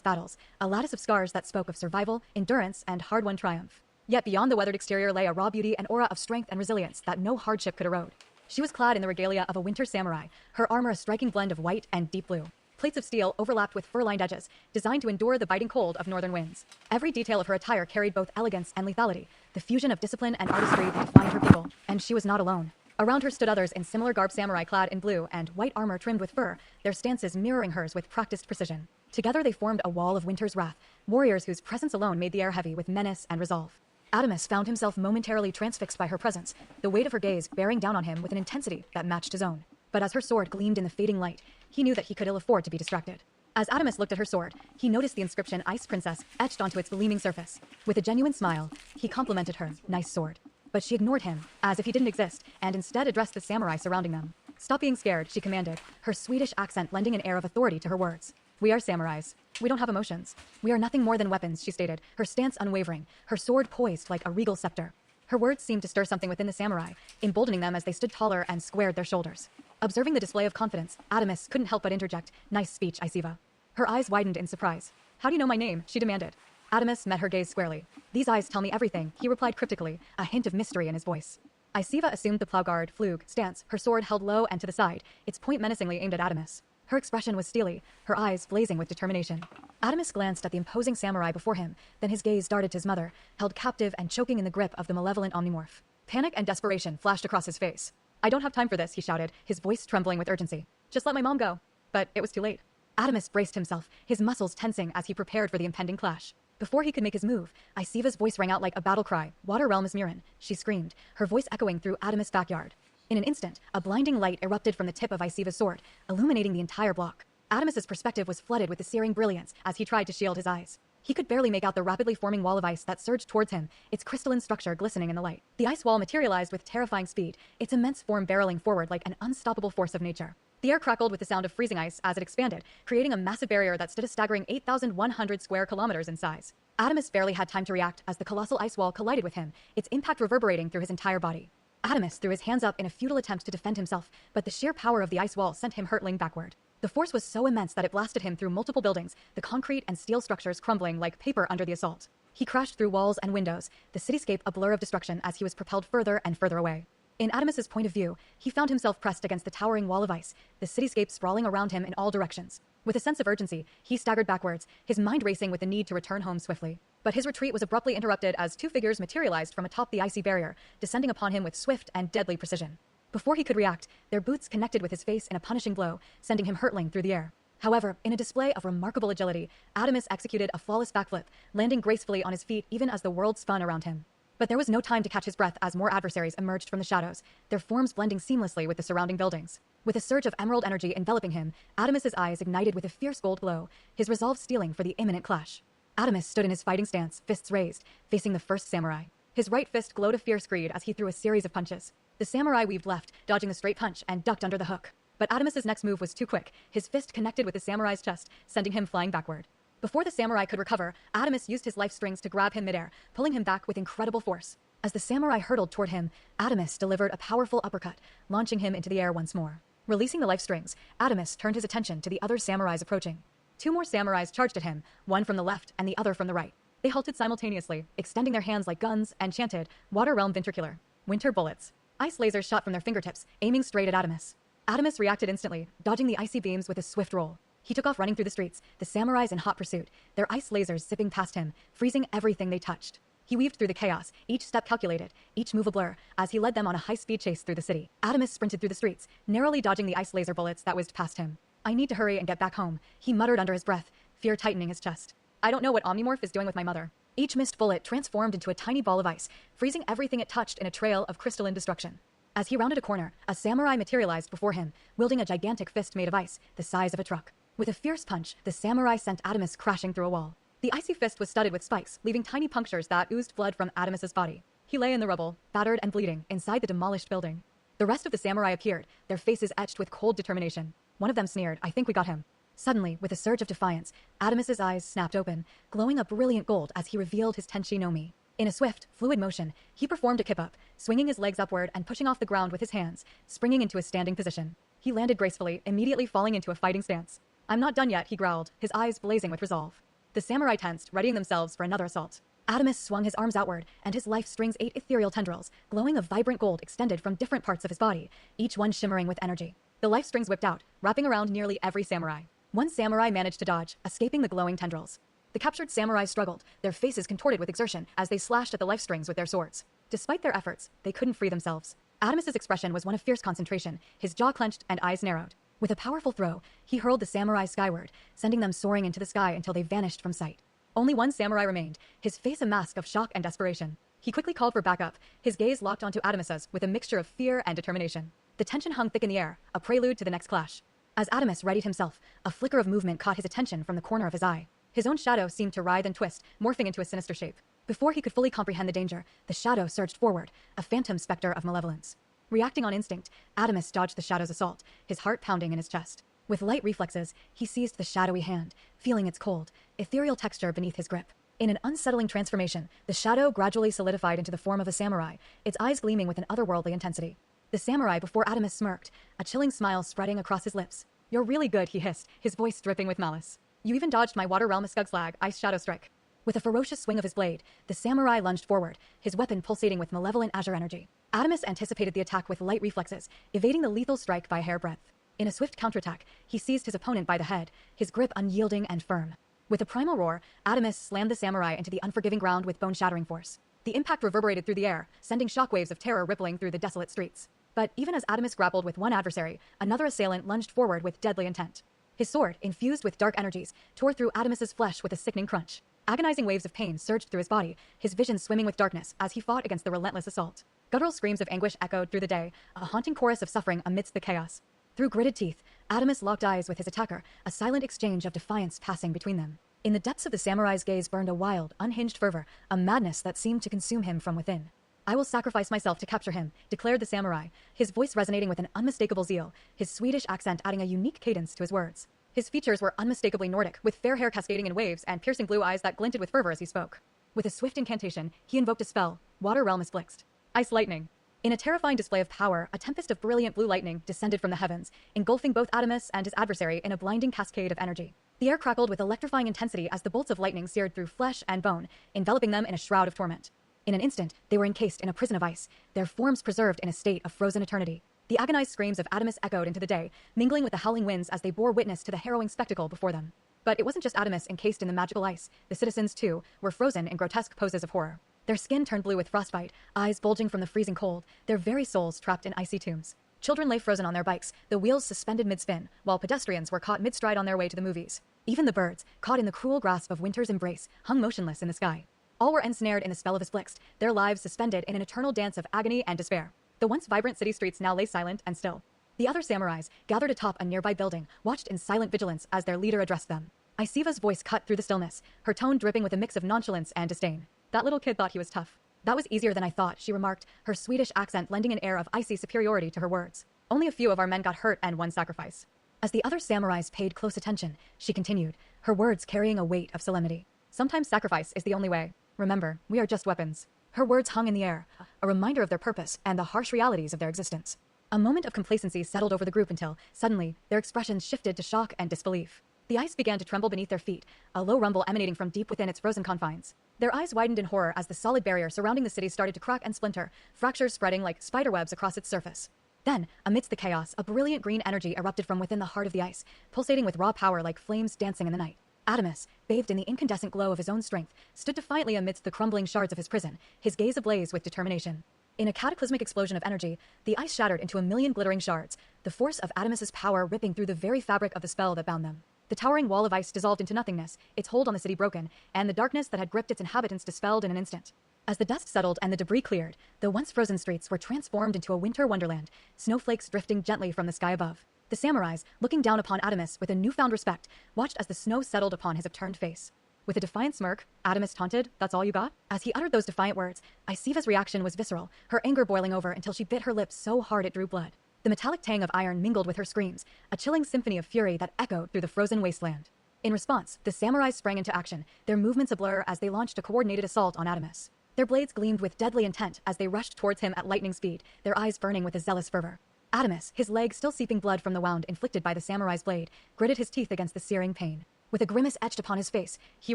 battles, a lattice of scars that spoke of survival, endurance, and hard-won triumph. Yet beyond the weathered exterior lay a raw beauty and aura of strength and resilience that no hardship could erode. She was clad in the regalia of a winter samurai, her armor a striking blend of white and deep blue. Plates of steel overlapped with fur-lined edges, designed to endure the biting cold of northern winds. Every detail of her attire carried both elegance and lethality, the fusion of discipline and artistry that defined her people. And she was not alone. Around her stood others in similar garb, samurai clad in blue and white armor trimmed with fur, their stances mirroring hers with practiced precision. Together they formed a wall of winter's wrath, warriors whose presence alone made the air heavy with menace and resolve. Adamus found himself momentarily transfixed by her presence, the weight of her gaze bearing down on him with an intensity that matched his own. But as her sword gleamed in the fading light, he knew that he could ill afford to be distracted. As Adamus looked at her sword, he noticed the inscription Ice Princess etched onto its gleaming surface. With a genuine smile, he complimented her, "Nice sword." But she ignored him, as if he didn't exist, and instead addressed the samurai surrounding them. "Stop being scared," she commanded, her Swedish accent lending an air of authority to her words. "We are samurais. We don't have emotions. We are nothing more than weapons," she stated, her stance unwavering, her sword poised like a regal scepter. Her words seemed to stir something within the samurai, emboldening them as they stood taller and squared their shoulders. Observing the display of confidence, Adamus couldn't help but interject, "Nice speech, Isiva." Her eyes widened in surprise. "How do you know my name?" she demanded. Adamus met her gaze squarely. "These eyes tell me everything," he replied cryptically, a hint of mystery in his voice. Isiva assumed the plow-guard, flug, stance, her sword held low and to the side, its point menacingly aimed at Adamus. Her expression was steely, her eyes blazing with determination. Adamus glanced at the imposing samurai before him, then his gaze darted to his mother, held captive and choking in the grip of the malevolent Omnimorph. Panic and desperation flashed across his face. "I don't have time for this," he shouted, his voice trembling with urgency. "Just let my mom go." But it was too late. Adamus braced himself, his muscles tensing as he prepared for the impending clash. Before he could make his move, Isiva's voice rang out like a battle cry. "Water realm is Miran," she screamed, her voice echoing through Adamus' backyard. In an instant, a blinding light erupted from the tip of Isiva's sword, illuminating the entire block. Adamus's perspective was flooded with the searing brilliance as he tried to shield his eyes. He could barely make out the rapidly forming wall of ice that surged towards him, its crystalline structure glistening in the light. The ice wall materialized with terrifying speed, its immense form barreling forward like an unstoppable force of nature. The air crackled with the sound of freezing ice as it expanded, creating a massive barrier that stood a staggering 8,100 square kilometers in size. Adamus barely had time to react as the colossal ice wall collided with him, its impact reverberating through his entire body. Adamus threw his hands up in a futile attempt to defend himself, but the sheer power of the ice wall sent him hurtling backward. The force was so immense that it blasted him through multiple buildings, the concrete and steel structures crumbling like paper under the assault. He crashed through walls and windows, the cityscape a blur of destruction as he was propelled further and further away. In Adamus's point of view, he found himself pressed against the towering wall of ice, the cityscape sprawling around him in all directions. With a sense of urgency, he staggered backwards, his mind racing with the need to return home swiftly. But his retreat was abruptly interrupted as two figures materialized from atop the icy barrier, descending upon him with swift and deadly precision. Before he could react, their boots connected with his face in a punishing blow, sending him hurtling through the air. However, in a display of remarkable agility, Adamus executed a flawless backflip, landing gracefully on his feet even as the world spun around him. But there was no time to catch his breath as more adversaries emerged from the shadows, their forms blending seamlessly with the surrounding buildings. With a surge of emerald energy enveloping him, Adamas's eyes ignited with a fierce gold glow, his resolve steeling for the imminent clash. Adamas stood in his fighting stance, fists raised, facing the first samurai. His right fist glowed a fierce greed as he threw a series of punches. The samurai weaved left, dodging the straight punch, and ducked under the hook. But Adamas's next move was too quick. His fist connected with the samurai's chest, sending him flying backward. Before the samurai could recover, Adamas used his life strings to grab him midair, pulling him back with incredible force. As the samurai hurtled toward him, Adamas delivered a powerful uppercut, launching him into the air once more. Releasing the life strings, Adamas turned his attention to the other samurais approaching. Two more samurais charged at him, one from the left and the other from the right. They halted simultaneously, extending their hands like guns, and chanted, "Water Realm Ventricular. Winter bullets." Ice lasers shot from their fingertips, aiming straight at Adamas. Adamas reacted instantly, dodging the icy beams with a swift roll. He took off running through the streets, the samurais in hot pursuit, their ice lasers zipping past him, freezing everything they touched. He weaved through the chaos, each step calculated, each move a blur, as he led them on a high-speed chase through the city. Adamas sprinted through the streets, narrowly dodging the ice laser bullets that whizzed past him. "I need to hurry and get back home," he muttered under his breath, fear tightening his chest. "I don't know what Omnimorph is doing with my mother." Each missed bullet transformed into a tiny ball of ice, freezing everything it touched in a trail of crystalline destruction. As he rounded a corner, a samurai materialized before him, wielding a gigantic fist made of ice, the size of a truck. With a fierce punch, the samurai sent Adamas crashing through a wall. The icy fist was studded with spikes, leaving tiny punctures that oozed blood from Adamas's body. He lay in the rubble, battered and bleeding, inside the demolished building. The rest of the samurai appeared, their faces etched with cold determination. One of them sneered, "I think we got him." Suddenly, with a surge of defiance, Adamas's eyes snapped open, glowing a brilliant gold as he revealed his Tenshi no Mi. In a swift, fluid motion, he performed a kip-up, swinging his legs upward and pushing off the ground with his hands, springing into a standing position. He landed gracefully, immediately falling into a fighting stance. "I'm not done yet," he growled, his eyes blazing with resolve. The samurai tensed, readying themselves for another assault. Adamas swung his arms outward, and his life strings 8 ethereal tendrils, glowing of vibrant gold extended from different parts of his body, each one shimmering with energy. The life strings whipped out, wrapping around nearly every samurai. One samurai managed to dodge, escaping the glowing tendrils. The captured samurai struggled, their faces contorted with exertion as they slashed at the life strings with their swords. Despite their efforts, they couldn't free themselves. Adamas's expression was one of fierce concentration, his jaw clenched and eyes narrowed. With a powerful throw, he hurled the samurai skyward, sending them soaring into the sky until they vanished from sight. Only one samurai remained, his face a mask of shock and desperation. He quickly called for backup, his gaze locked onto Adamas's with a mixture of fear and determination. The tension hung thick in the air, a prelude to the next clash. As Adamas readied himself, a flicker of movement caught his attention from the corner of his eye. His own shadow seemed to writhe and twist, morphing into a sinister shape. Before he could fully comprehend the danger, the shadow surged forward, a phantom specter of malevolence. Reacting on instinct, Adamas dodged the shadow's assault, his heart pounding in his chest. With light reflexes, he seized the shadowy hand, feeling its cold, ethereal texture beneath his grip. In an unsettling transformation, the shadow gradually solidified into the form of a samurai, its eyes gleaming with an otherworldly intensity. The samurai before Adamas smirked, a chilling smile spreading across his lips. "You're really good," he hissed, his voice dripping with malice. "You even dodged my Water Realm Skugslag Ice Shadow Strike." With a ferocious swing of his blade, the samurai lunged forward, his weapon pulsating with malevolent azure energy. Adamas anticipated the attack with light reflexes, evading the lethal strike by a hairbreadth. In a swift counterattack, he seized his opponent by the head, his grip unyielding and firm. With a primal roar, Adamas slammed the samurai into the unforgiving ground with bone-shattering force. The impact reverberated through the air, sending shockwaves of terror rippling through the desolate streets. But even as Adamas grappled with one adversary, another assailant lunged forward with deadly intent. His sword, infused with dark energies, tore through Adamas's flesh with a sickening crunch. Agonizing waves of pain surged through his body, his vision swimming with darkness as he fought against the relentless assault. Guttural screams of anguish echoed through the day, a haunting chorus of suffering amidst the chaos. Through gritted teeth, Adamas locked eyes with his attacker, a silent exchange of defiance passing between them. In the depths of the samurai's gaze burned a wild, unhinged fervor, a madness that seemed to consume him from within. "I will sacrifice myself to capture him," declared the samurai, his voice resonating with an unmistakable zeal, his Swedish accent adding a unique cadence to his words. His features were unmistakably Nordic, with fair hair cascading in waves and piercing blue eyes that glinted with fervor as he spoke. With a swift incantation, he invoked a spell, Water Realm Blixt. Ice lightning. In a terrifying display of power, a tempest of brilliant blue lightning descended from the heavens, engulfing both Adamas and his adversary in a blinding cascade of energy. The air crackled with electrifying intensity as the bolts of lightning seared through flesh and bone, enveloping them in a shroud of torment. In an instant, they were encased in a prison of ice, their forms preserved in a state of frozen eternity. The agonized screams of Adamas echoed into the day, mingling with the howling winds as they bore witness to the harrowing spectacle before them. But it wasn't just Adamas encased in the magical ice. The citizens, too, were frozen in grotesque poses of horror. Their skin turned blue with frostbite, eyes bulging from the freezing cold, their very souls trapped in icy tombs. Children lay frozen on their bikes, the wheels suspended mid-spin, while pedestrians were caught mid-stride on their way to the movies. Even the birds, caught in the cruel grasp of winter's embrace, hung motionless in the sky. All were ensnared in the spell of his blixt, their lives suspended in an eternal dance of agony and despair. The once vibrant city streets now lay silent and still. The other samurais, gathered atop a nearby building, watched in silent vigilance as their leader addressed them. Isiva's voice cut through the stillness, her tone dripping with a mix of nonchalance and disdain. That little kid thought he was tough. That was easier than I thought, she remarked, her Swedish accent lending an air of icy superiority to her words. Only a few of our men got hurt and one sacrifice. As the other samurais paid close attention, she continued, her words carrying a weight of solemnity. Sometimes sacrifice is the only way. Remember, we are just weapons. Her words hung in the air, a reminder of their purpose and the harsh realities of their existence. A moment of complacency settled over the group until, suddenly, their expressions shifted to shock and disbelief. The ice began to tremble beneath their feet, a low rumble emanating from deep within its frozen confines. Their eyes widened in horror as the solid barrier surrounding the city started to crack and splinter, fractures spreading like spiderwebs across its surface. Then, amidst the chaos, a brilliant green energy erupted from within the heart of the ice, pulsating with raw power like flames dancing in the night. Adamus, bathed in the incandescent glow of his own strength, stood defiantly amidst the crumbling shards of his prison, his gaze ablaze with determination. In a cataclysmic explosion of energy, the ice shattered into a million glittering shards, the force of Adamus's power ripping through the very fabric of the spell that bound them. The towering wall of ice dissolved into nothingness, its hold on the city broken, and the darkness that had gripped its inhabitants dispelled in an instant. As the dust settled and the debris cleared, the once frozen streets were transformed into a winter wonderland, snowflakes drifting gently from the sky above. The samurais, looking down upon Adamus with a newfound respect, watched as the snow settled upon his upturned face. With a defiant smirk, Adamus taunted, "That's all you got?" As he uttered those defiant words, Isiva's reaction was visceral, her anger boiling over until she bit her lips so hard it drew blood. The metallic tang of iron mingled with her screams, a chilling symphony of fury that echoed through the frozen wasteland. In response, the samurais sprang into action, their movements a blur as they launched a coordinated assault on Adamus. Their blades gleamed with deadly intent as they rushed towards him at lightning speed, their eyes burning with a zealous fervor. Adamus, his leg still seeping blood from the wound inflicted by the samurai's blade, gritted his teeth against the searing pain. With a grimace etched upon his face, he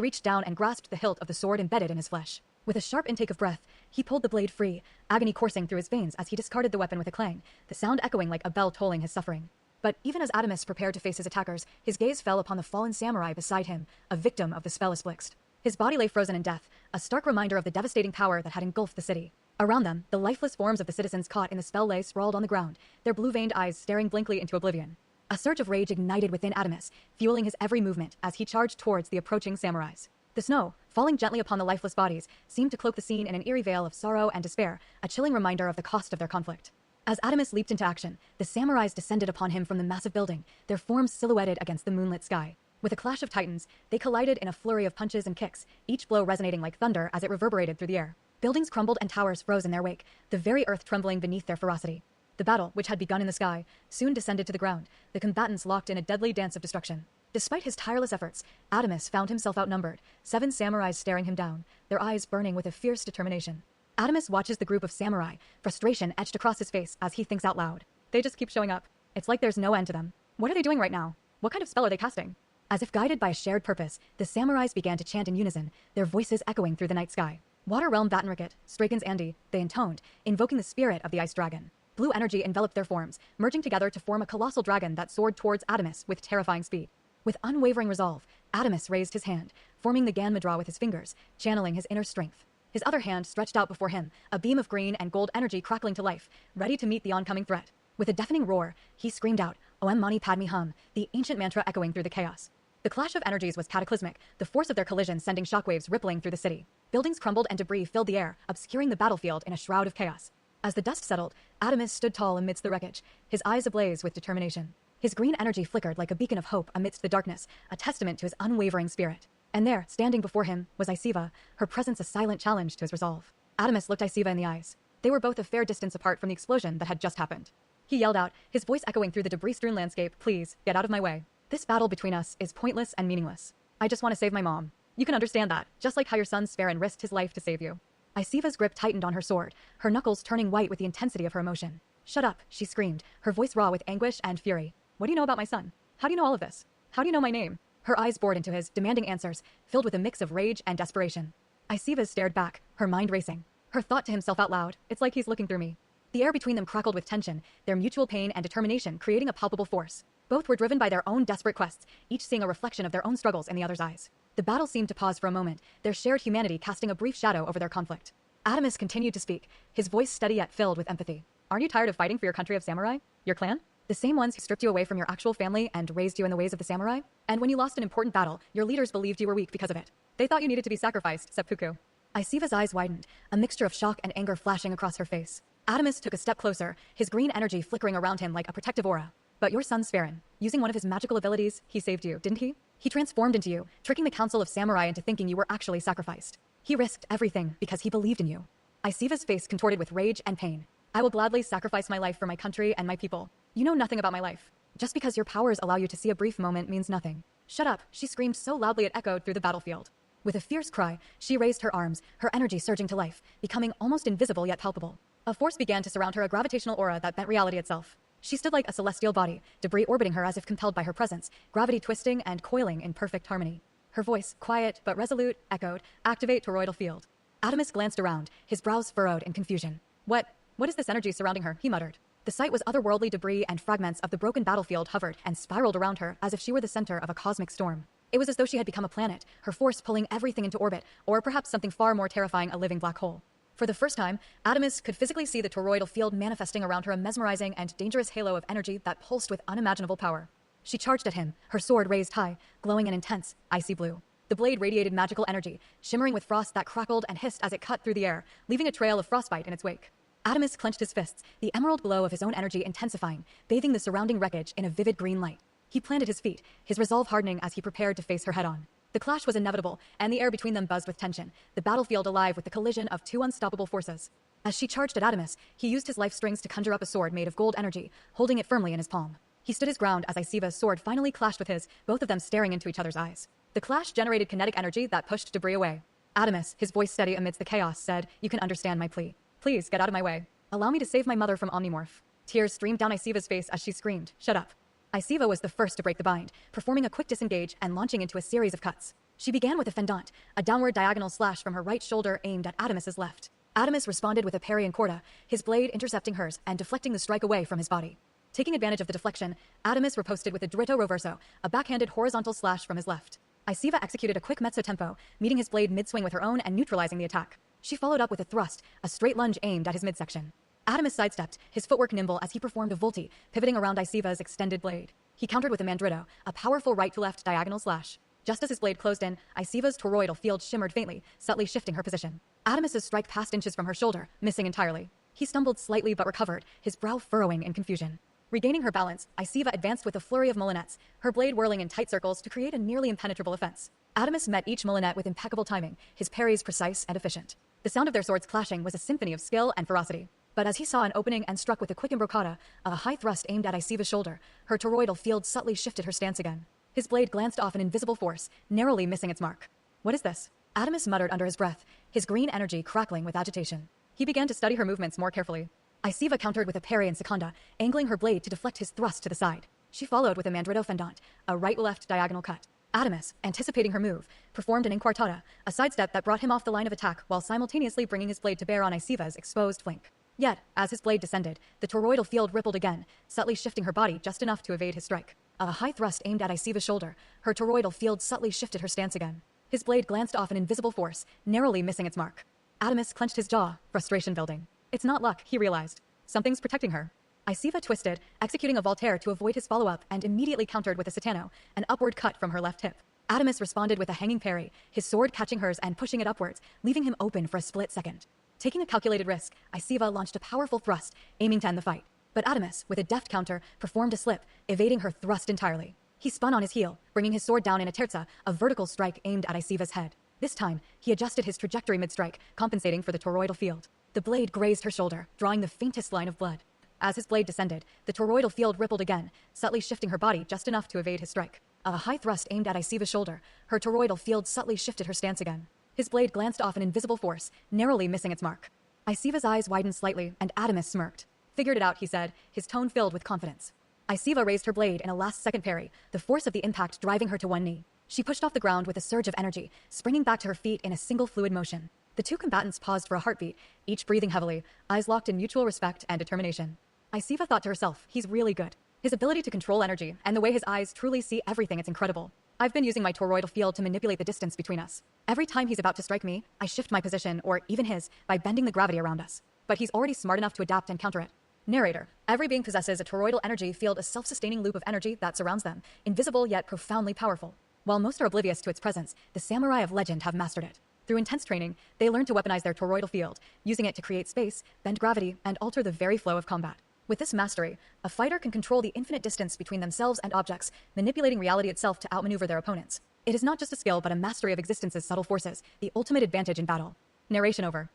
reached down and grasped the hilt of the sword embedded in his flesh. With a sharp intake of breath, he pulled the blade free, agony coursing through his veins as he discarded the weapon with a clang, the sound echoing like a bell tolling his suffering. But even as Adamus prepared to face his attackers, his gaze fell upon the fallen samurai beside him, a victim of the spell Blixt. His body lay frozen in death, a stark reminder of the devastating power that had engulfed the city. Around them, the lifeless forms of the citizens caught in the spell lay sprawled on the ground, their blue-veined eyes staring blankly into oblivion. A surge of rage ignited within Adamus, fueling his every movement as he charged towards the approaching samurais. The snow, falling gently upon the lifeless bodies, seemed to cloak the scene in an eerie veil of sorrow and despair, a chilling reminder of the cost of their conflict. As Adamus leaped into action, the samurais descended upon him from the massive building, their forms silhouetted against the moonlit sky. With a clash of titans, they collided in a flurry of punches and kicks, each blow resonating like thunder as it reverberated through the air. Buildings crumbled and towers froze in their wake, the very earth trembling beneath their ferocity. The battle, which had begun in the sky, soon descended to the ground, the combatants locked in a deadly dance of destruction. Despite his tireless efforts, Adamus found himself outnumbered, 7 samurais staring him down, their eyes burning with a fierce determination. Adamus watches the group of samurai, frustration etched across his face as he thinks out loud. They just keep showing up. It's like there's no end to them. What are they doing right now? What kind of spell are they casting? As if guided by a shared purpose, the samurais began to chant in unison, their voices echoing through the night sky. Water Realm Vatnriket, Straken's Andi, they intoned, invoking the spirit of the ice dragon. Blue energy enveloped their forms, merging together to form a colossal dragon that soared towards Adamus with terrifying speed. With unwavering resolve, Adamus raised his hand, forming the Gan Mudra with his fingers, channeling his inner strength. His other hand stretched out before him, a beam of green and gold energy crackling to life, ready to meet the oncoming threat. With a deafening roar, he screamed out, Om Mani Padme Hum, the ancient mantra echoing through the chaos. The clash of energies was cataclysmic, the force of their collision sending shockwaves rippling through the city. Buildings crumbled and debris filled the air, obscuring the battlefield in a shroud of chaos. As the dust settled, Adamus stood tall amidst the wreckage, his eyes ablaze with determination. His green energy flickered like a beacon of hope amidst the darkness, a testament to his unwavering spirit. And there, standing before him, was Isiva, her presence a silent challenge to his resolve. Adamus looked Isiva in the eyes. They were both a fair distance apart from the explosion that had just happened. He yelled out, his voice echoing through the debris-strewn landscape, "Please, get out of my way. This battle between us is pointless and meaningless. I just want to save my mom. You can understand that, just like how your son Sverren risked his life to save you." Isiva's grip tightened on her sword, her knuckles turning white with the intensity of her emotion. "Shut up," she screamed, her voice raw with anguish and fury. "What do you know about my son? How do you know all of this? How do you know my name?" Her eyes bored into his, demanding answers, filled with a mix of rage and desperation. Isiva stared back, her mind racing. Her thought to himself out loud, "It's like he's looking through me." The air between them crackled with tension, their mutual pain and determination creating a palpable force. Both were driven by their own desperate quests, each seeing a reflection of their own struggles in the other's eyes. The battle seemed to pause for a moment, their shared humanity casting a brief shadow over their conflict. Adamus continued to speak, his voice steady yet filled with empathy. "Aren't you tired of fighting for your country of samurai? Your clan? The same ones who stripped you away from your actual family and raised you in the ways of the samurai? And when you lost an important battle, your leaders believed you were weak because of it. They thought you needed to be sacrificed, seppuku." Isiva's eyes widened, a mixture of shock and anger flashing across her face. Adamus took a step closer, his green energy flickering around him like a protective aura. But your son Sverrin, using one of his magical abilities, he saved you, didn't he? He transformed into you, tricking the Council of Samurai into thinking you were actually sacrificed. He risked everything because he believed in you. Isiva's face contorted with rage and pain. I will gladly sacrifice my life for my country and my people. You know nothing about my life. Just because your powers allow you to see a brief moment means nothing. Shut up, she screamed so loudly it echoed through the battlefield. With a fierce cry, she raised her arms, her energy surging to life, becoming almost invisible yet palpable. A force began to surround her, a gravitational aura that bent reality itself. She stood like a celestial body, debris orbiting her as if compelled by her presence, gravity twisting and coiling in perfect harmony. Her voice, quiet but resolute, echoed, "Activate toroidal field." Adamus glanced around, his brows furrowed in confusion. What is this energy surrounding her? He muttered. The site was otherworldly debris, and fragments of the broken battlefield hovered and spiraled around her as if she were the center of a cosmic storm. It was as though she had become a planet, her force pulling everything into orbit, or perhaps something far more terrifying, a living black hole. For the first time, Adamus could physically see the toroidal field manifesting around her, a mesmerizing and dangerous halo of energy that pulsed with unimaginable power. She charged at him, her sword raised high, glowing an intense, icy blue. The blade radiated magical energy, shimmering with frost that crackled and hissed as it cut through the air, leaving a trail of frostbite in its wake. Adamus clenched his fists, the emerald glow of his own energy intensifying, bathing the surrounding wreckage in a vivid green light. He planted his feet, his resolve hardening as he prepared to face her head-on. The clash was inevitable, and the air between them buzzed with tension, the battlefield alive with the collision of two unstoppable forces. As she charged at Adamus, he used his life strings to conjure up a sword made of gold energy, holding it firmly in his palm. He stood his ground as Isiva's sword finally clashed with his, both of them staring into each other's eyes. The clash generated kinetic energy that pushed debris away. Adamus, his voice steady amidst the chaos, said, "You can understand my plea. Please get out of my way. Allow me to save my mother from Omnimorph." Tears streamed down Isiva's face as she screamed, "Shut up." Isiva was the first to break the bind, performing a quick disengage and launching into a series of cuts. She began with a fendant, a downward diagonal slash from her right shoulder aimed at Adamus's left. Adamus responded with a parry and corda, his blade intercepting hers and deflecting the strike away from his body. Taking advantage of the deflection, Adamus riposted with a diritto reverso, a backhanded horizontal slash from his left. Isiva executed a quick mezzo tempo, meeting his blade mid-swing with her own and neutralizing the attack. She followed up with a thrust, a straight lunge aimed at his midsection. Adamus sidestepped, his footwork nimble as he performed a volti, pivoting around Isiva's extended blade. He countered with a mandritto, a powerful right-to-left diagonal slash. Just as his blade closed in, Isiva's toroidal field shimmered faintly, subtly shifting her position. Adamus's strike passed inches from her shoulder, missing entirely. He stumbled slightly but recovered, his brow furrowing in confusion. Regaining her balance, Isiva advanced with a flurry of molinettes, her blade whirling in tight circles to create a nearly impenetrable offense. Adamus met each molinette with impeccable timing, his parries precise and efficient. The sound of their swords clashing was a symphony of skill and ferocity. But as he saw an opening and struck with a quick imbrocata, a high thrust aimed at Isiva's shoulder, her toroidal field subtly shifted her stance again. His blade glanced off an invisible force, narrowly missing its mark. What is this? Adamus muttered under his breath, his green energy crackling with agitation. He began to study her movements more carefully. Isiva countered with a parry and seconda, angling her blade to deflect his thrust to the side. She followed with a mandritto fendant, a right-left diagonal cut. Adamus, anticipating her move, performed an inquartada, a sidestep that brought him off the line of attack while simultaneously bringing his blade to bear on Isiva's exposed flank. Yet, as his blade descended, the toroidal field rippled again, subtly shifting her body just enough to evade his strike. A high thrust aimed at Isiva's shoulder, her toroidal field subtly shifted her stance again. His blade glanced off an invisible force, narrowly missing its mark. Adamus clenched his jaw, frustration building. It's not luck, he realized. Something's protecting her. Isiva twisted, executing a Voltaire to avoid his follow-up and immediately countered with a Satano, an upward cut from her left hip. Adamus responded with a hanging parry, his sword catching hers and pushing it upwards, leaving him open for a split second. Taking a calculated risk, Isiva launched a powerful thrust, aiming to end the fight. But Adamus, with a deft counter, performed a slip, evading her thrust entirely. He spun on his heel, bringing his sword down in a terza, a vertical strike aimed at Isiva's head. This time, he adjusted his trajectory mid-strike, compensating for the toroidal field. The blade grazed her shoulder, drawing the faintest line of blood. As his blade descended, the toroidal field rippled again, subtly shifting her body just enough to evade his strike. A high thrust aimed at Isiva's shoulder, her toroidal field subtly shifted her stance again. His blade glanced off an invisible force, narrowly missing its mark. Isiva's eyes widened slightly, and Adamus smirked. Figured it out, he said, his tone filled with confidence. Isiva raised her blade in a last-second parry, the force of the impact driving her to one knee. She pushed off the ground with a surge of energy, springing back to her feet in a single fluid motion. The two combatants paused for a heartbeat, each breathing heavily, eyes locked in mutual respect and determination. Isiva thought to herself, he's really good. His ability to control energy, and the way his eyes truly see everything, it's incredible. I've been using my toroidal field to manipulate the distance between us. Every time he's about to strike me, I shift my position, or even his, by bending the gravity around us. But he's already smart enough to adapt and counter it. Narrator. Every being possesses a toroidal energy field, a self-sustaining loop of energy that surrounds them, invisible yet profoundly powerful. While most are oblivious to its presence, the samurai of legend have mastered it. Through intense training, they learned to weaponize their toroidal field, using it to create space, bend gravity, and alter the very flow of combat. With this mastery, a fighter can control the infinite distance between themselves and objects, manipulating reality itself to outmaneuver their opponents. It is not just a skill, but a mastery of existence's subtle forces, the ultimate advantage in battle. Narration over.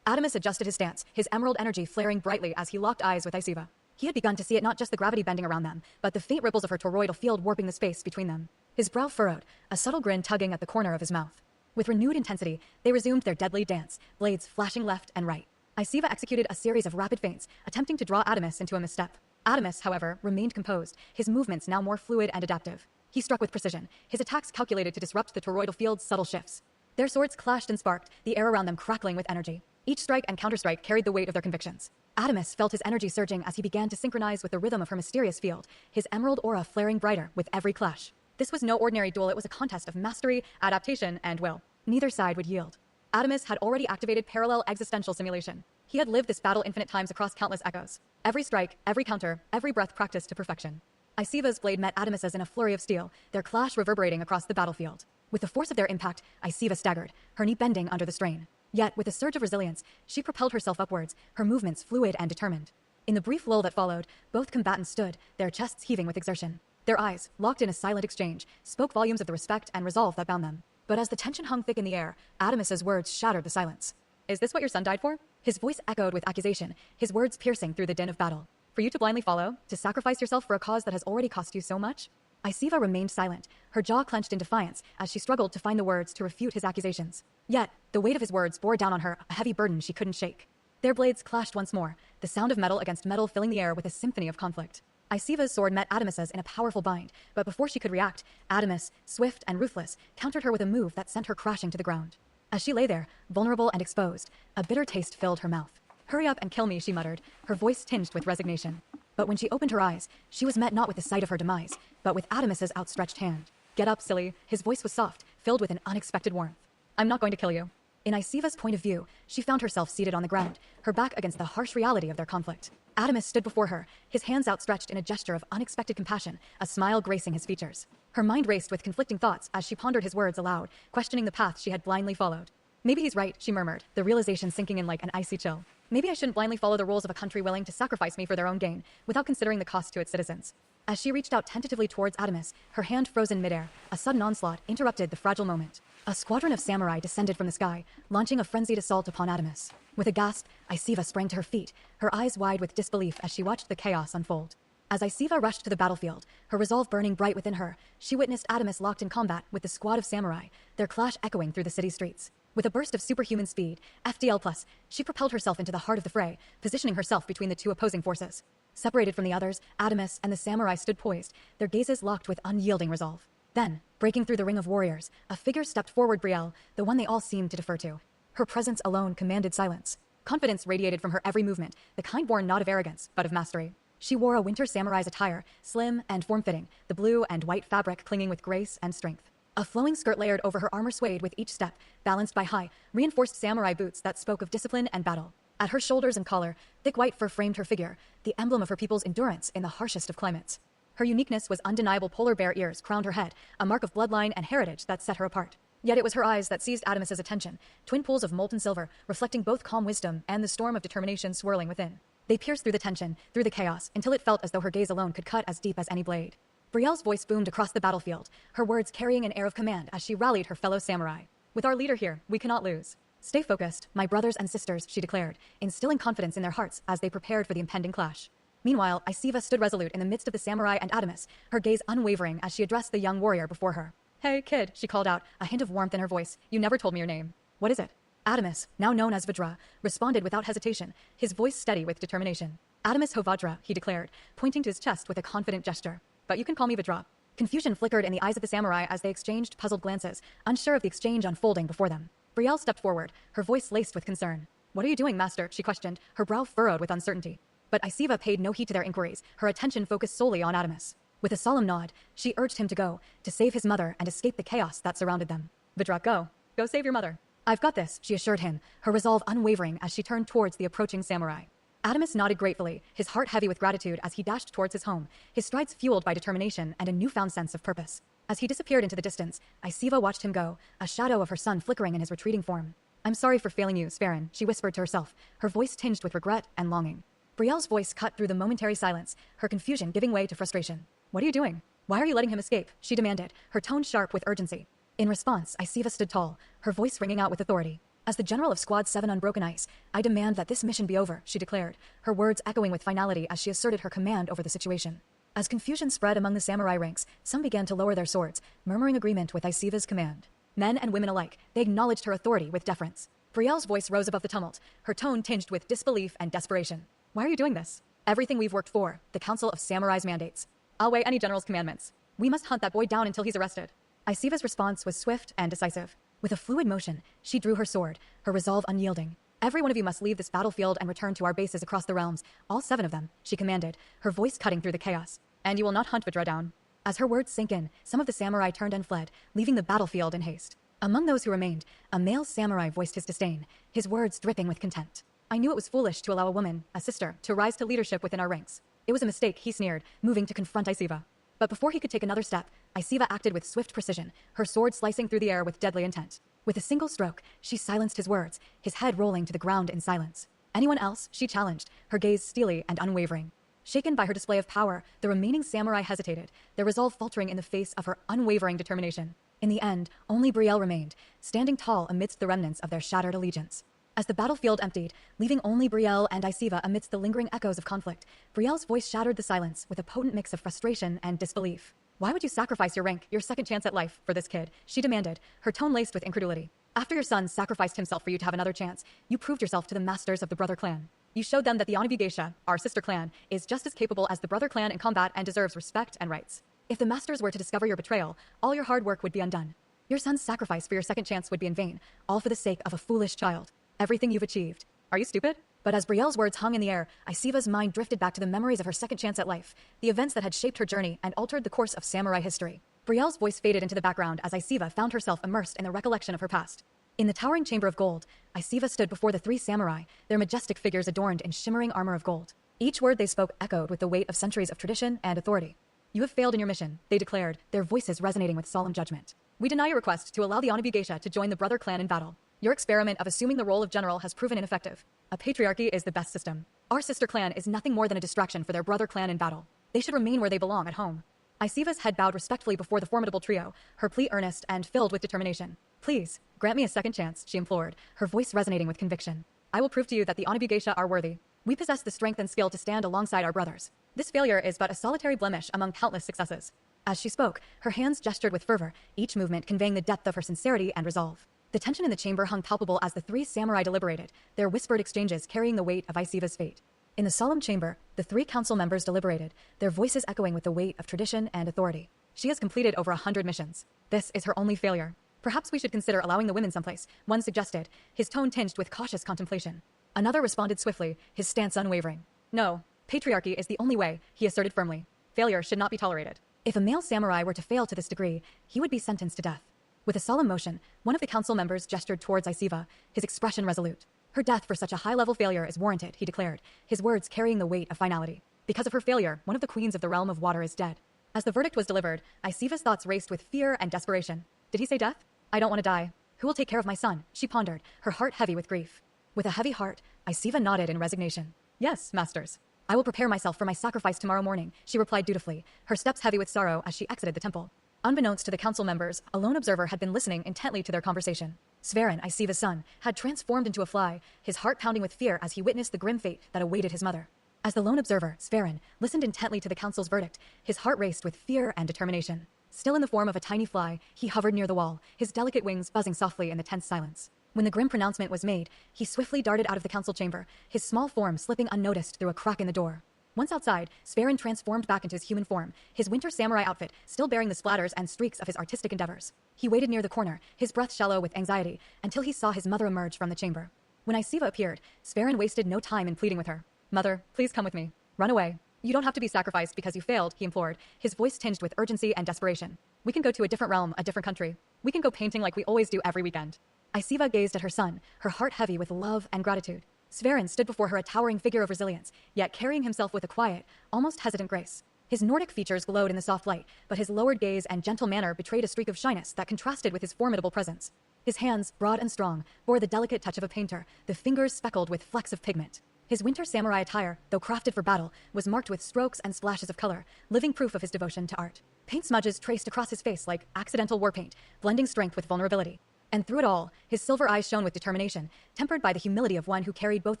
Adamus adjusted his stance, his emerald energy flaring brightly as he locked eyes with Isiva. He had begun to see it not just the gravity bending around them, but the faint ripples of her toroidal field warping the space between them. His brow furrowed, a subtle grin tugging at the corner of his mouth. With renewed intensity, they resumed their deadly dance, blades flashing left and right. Isiva executed a series of rapid feints, attempting to draw Adamus into a misstep. Adamus, however, remained composed, his movements now more fluid and adaptive. He struck with precision, his attacks calculated to disrupt the toroidal field's subtle shifts. Their swords clashed and sparked, the air around them crackling with energy. Each strike and counterstrike carried the weight of their convictions. Adamus felt his energy surging as he began to synchronize with the rhythm of her mysterious field, his emerald aura flaring brighter with every clash. This was no ordinary duel, it was a contest of mastery, adaptation, and will. Neither side would yield. Adamus had already activated parallel existential simulation. He had lived this battle infinite times across countless echoes. Every strike, every counter, every breath practiced to perfection. Isiva's blade met Adamus's in a flurry of steel, their clash reverberating across the battlefield. With the force of their impact, Isiva staggered, her knee bending under the strain. Yet, with a surge of resilience, she propelled herself upwards, her movements fluid and determined. In the brief lull that followed, both combatants stood, their chests heaving with exertion. Their eyes, locked in a silent exchange, spoke volumes of the respect and resolve that bound them. But as the tension hung thick in the air, Adamus's words shattered the silence. "Is this what your son died for?" His voice echoed with accusation, his words piercing through the din of battle. "For you to blindly follow, to sacrifice yourself for a cause that has already cost you so much?" Isiva remained silent, her jaw clenched in defiance as she struggled to find the words to refute his accusations. Yet, the weight of his words bore down on her, a heavy burden she couldn't shake. Their blades clashed once more, the sound of metal against metal filling the air with a symphony of conflict. Isiva's sword met Adamus's in a powerful bind, but before she could react, Adamus, swift and ruthless, countered her with a move that sent her crashing to the ground. As she lay there, vulnerable and exposed, a bitter taste filled her mouth. "Hurry up and kill me," she muttered, her voice tinged with resignation. But when she opened her eyes, she was met not with the sight of her demise, but with Adamus's outstretched hand. "Get up, silly." His voice was soft, filled with an unexpected warmth. "I'm not going to kill you." In Isiva's point of view, she found herself seated on the ground, her back against the harsh reality of their conflict. Adamus stood before her, his hands outstretched in a gesture of unexpected compassion, a smile gracing his features. Her mind raced with conflicting thoughts as she pondered his words aloud, questioning the path she had blindly followed. "Maybe he's right," she murmured, the realization sinking in like an icy chill. "Maybe I shouldn't blindly follow the rules of a country willing to sacrifice me for their own gain, without considering the cost to its citizens." As she reached out tentatively towards Adamus, her hand frozen midair, a sudden onslaught interrupted the fragile moment. A squadron of samurai descended from the sky, launching a frenzied assault upon Adamus. With a gasp, Isiva sprang to her feet, her eyes wide with disbelief as she watched the chaos unfold. As Isiva rushed to the battlefield, her resolve burning bright within her, she witnessed Adamus locked in combat with the squad of samurai, their clash echoing through the city streets. With a burst of superhuman speed, FDL+, she propelled herself into the heart of the fray, positioning herself between the two opposing forces. Separated from the others, Adamus and the samurai stood poised, their gazes locked with unyielding resolve. Then, breaking through the ring of warriors, a figure stepped forward, Brielle, the one they all seemed to defer to. Her presence alone commanded silence. Confidence radiated from her every movement, the kind born not of arrogance, but of mastery. She wore a winter samurai's attire, slim and form-fitting, the blue and white fabric clinging with grace and strength. A flowing skirt layered over her armor swayed with each step, balanced by high, reinforced samurai boots that spoke of discipline and battle. At her shoulders and collar, thick white fur framed her figure, the emblem of her people's endurance in the harshest of climates. Her uniqueness was undeniable. Polar bear ears crowned her head, a mark of bloodline and heritage that set her apart. Yet it was her eyes that seized Adamus's attention, twin pools of molten silver, reflecting both calm wisdom and the storm of determination swirling within. They pierced through the tension, through the chaos, until it felt as though her gaze alone could cut as deep as any blade. Brielle's voice boomed across the battlefield, her words carrying an air of command as she rallied her fellow samurai. "With our leader here, we cannot lose. Stay focused, my brothers and sisters," she declared, instilling confidence in their hearts as they prepared for the impending clash. Meanwhile, Isiva stood resolute in the midst of the samurai and Adamus, her gaze unwavering as she addressed the young warrior before her. "Hey, kid," she called out, a hint of warmth in her voice. "You never told me your name." "What is it?" Adamus, now known as Vajra, responded without hesitation, his voice steady with determination. "Adamus ho Vajra," he declared, pointing to his chest with a confident gesture. "But you can call me Vajra." Confusion flickered in the eyes of the samurai as they exchanged puzzled glances, unsure of the exchange unfolding before them. Brielle stepped forward, her voice laced with concern. "What are you doing, master?" she questioned, her brow furrowed with uncertainty. But Isiva paid no heed to their inquiries, her attention focused solely on Adamus. With a solemn nod, she urged him to go, to save his mother and escape the chaos that surrounded them. "Vajra, go. Go save your mother." "I've got this," she assured him, her resolve unwavering as she turned towards the approaching samurai. Adamus nodded gratefully, his heart heavy with gratitude as he dashed towards his home, his strides fueled by determination and a newfound sense of purpose. As he disappeared into the distance, Isiva watched him go, a shadow of her son flickering in his retreating form. I'm sorry for failing you, Sverren, she whispered to herself, her voice tinged with regret and longing. Brielle's voice cut through the momentary silence, her confusion giving way to frustration. What are you doing? Why are you letting him escape? She demanded, her tone sharp with urgency. In response, Isiva stood tall, her voice ringing out with authority. As the general of Squad 7 on Broken Ice, I demand that this mission be over, she declared, her words echoing with finality as she asserted her command over the situation. As confusion spread among the samurai ranks, some began to lower their swords, murmuring agreement with Isiva's command. Men and women alike, they acknowledged her authority with deference. Brielle's voice rose above the tumult, her tone tinged with disbelief and desperation. Why are you doing this? Everything we've worked for, the Council of Samurai's mandates. I'll weigh any general's commandments. We must hunt that boy down until he's arrested. Isiva's response was swift and decisive. With a fluid motion, she drew her sword, her resolve unyielding. Every one of you must leave this battlefield and return to our bases across the realms, all 7 of them, she commanded, her voice cutting through the chaos. And you will not hunt Vajra down. As her words sank in, some of the samurai turned and fled, leaving the battlefield in haste. Among those who remained, a male samurai voiced his disdain, his words dripping with contempt. I knew it was foolish to allow a woman, a sister, to rise to leadership within our ranks. It was a mistake, he sneered, moving to confront Isiva. But before he could take another step, Isiva acted with swift precision, her sword slicing through the air with deadly intent. With a single stroke, she silenced his words, his head rolling to the ground in silence. Anyone else, she challenged, her gaze steely and unwavering. Shaken by her display of power, the remaining samurai hesitated, their resolve faltering in the face of her unwavering determination. In the end, only Brielle remained, standing tall amidst the remnants of their shattered allegiance. As the battlefield emptied, leaving only Brielle and Isiva amidst the lingering echoes of conflict, Brielle's voice shattered the silence with a potent mix of frustration and disbelief. Why would you sacrifice your rank, your second chance at life, for this kid? She demanded, her tone laced with incredulity. After your son sacrificed himself for you to have another chance, you proved yourself to the masters of the Brother Clan. You showed them that the Onna-Bugeisha, our sister clan, is just as capable as the Brother Clan in combat and deserves respect and rights. If the masters were to discover your betrayal, all your hard work would be undone. Your son's sacrifice for your second chance would be in vain, all for the sake of a foolish child. Everything you've achieved. Are you stupid? But as Brielle's words hung in the air, Isiva's mind drifted back to the memories of her second chance at life, the events that had shaped her journey and altered the course of samurai history. Brielle's voice faded into the background as Isiva found herself immersed in the recollection of her past. In the towering chamber of gold, Isiva stood before the 3 samurai, their majestic figures adorned in shimmering armor of gold. Each word they spoke echoed with the weight of centuries of tradition and authority. You have failed in your mission, they declared, their voices resonating with solemn judgment. We deny your request to allow the Onna-Bugeisha to join the Brother Clan in battle. Your experiment of assuming the role of general has proven ineffective. A patriarchy is the best system. Our sister clan is nothing more than a distraction for their brother clan in battle. They should remain where they belong, at home. Isiva's head bowed respectfully before the formidable trio, her plea earnest and filled with determination. Please, grant me a second chance, she implored, her voice resonating with conviction. I will prove to you that the Onna-Bugeisha are worthy. We possess the strength and skill to stand alongside our brothers. This failure is but a solitary blemish among countless successes. As she spoke, her hands gestured with fervor, each movement conveying the depth of her sincerity and resolve. The tension in the chamber hung palpable as the 3 samurai deliberated, their whispered exchanges carrying the weight of Isiva's fate. In the solemn chamber, the 3 council members deliberated, their voices echoing with the weight of tradition and authority. She has completed over 100 missions. This is her only failure. Perhaps we should consider allowing the women someplace, one suggested, his tone tinged with cautious contemplation. Another responded swiftly, his stance unwavering. No, patriarchy is the only way, he asserted firmly. Failure should not be tolerated. If a male samurai were to fail to this degree, he would be sentenced to death. With a solemn motion, one of the council members gestured towards Isiva, his expression resolute. Her death for such a high-level failure is warranted, he declared, his words carrying the weight of finality. Because of her failure, one of the queens of the realm of water is dead. As the verdict was delivered, Isiva's thoughts raced with fear and desperation. Did he say death? I don't want to die. Who will take care of my son? She pondered, her heart heavy with grief. With a heavy heart, Isiva nodded in resignation. Yes, masters. I will prepare myself for my sacrifice tomorrow morning, she replied dutifully, her steps heavy with sorrow as she exited the temple. Unbeknownst to the council members, a lone observer had been listening intently to their conversation. Sverren, Isiva's son, had transformed into a fly, his heart pounding with fear as he witnessed the grim fate that awaited his mother. As the lone observer, Sverren, listened intently to the council's verdict, his heart raced with fear and determination. Still in the form of a tiny fly, he hovered near the wall, his delicate wings buzzing softly in the tense silence. When the grim pronouncement was made, he swiftly darted out of the council chamber, his small form slipping unnoticed through a crack in the door. Once outside, Sverren transformed back into his human form, his winter samurai outfit still bearing the splatters and streaks of his artistic endeavors. He waited near the corner, his breath shallow with anxiety, until he saw his mother emerge from the chamber. When Isiva appeared, Sverren wasted no time in pleading with her. Mother, please come with me. Run away. You don't have to be sacrificed because you failed, he implored, his voice tinged with urgency and desperation. We can go to a different realm, a different country. We can go painting like we always do every weekend. Isiva gazed at her son, her heart heavy with love and gratitude. Sverren stood before her a towering figure of resilience, yet carrying himself with a quiet, almost hesitant grace. His Nordic features glowed in the soft light, but his lowered gaze and gentle manner betrayed a streak of shyness that contrasted with his formidable presence. His hands, broad and strong, bore the delicate touch of a painter, the fingers speckled with flecks of pigment. His winter samurai attire, though crafted for battle, was marked with strokes and splashes of color, living proof of his devotion to art. Paint smudges traced across his face like accidental war paint, blending strength with vulnerability. And through it all, his silver eyes shone with determination, tempered by the humility of one who carried both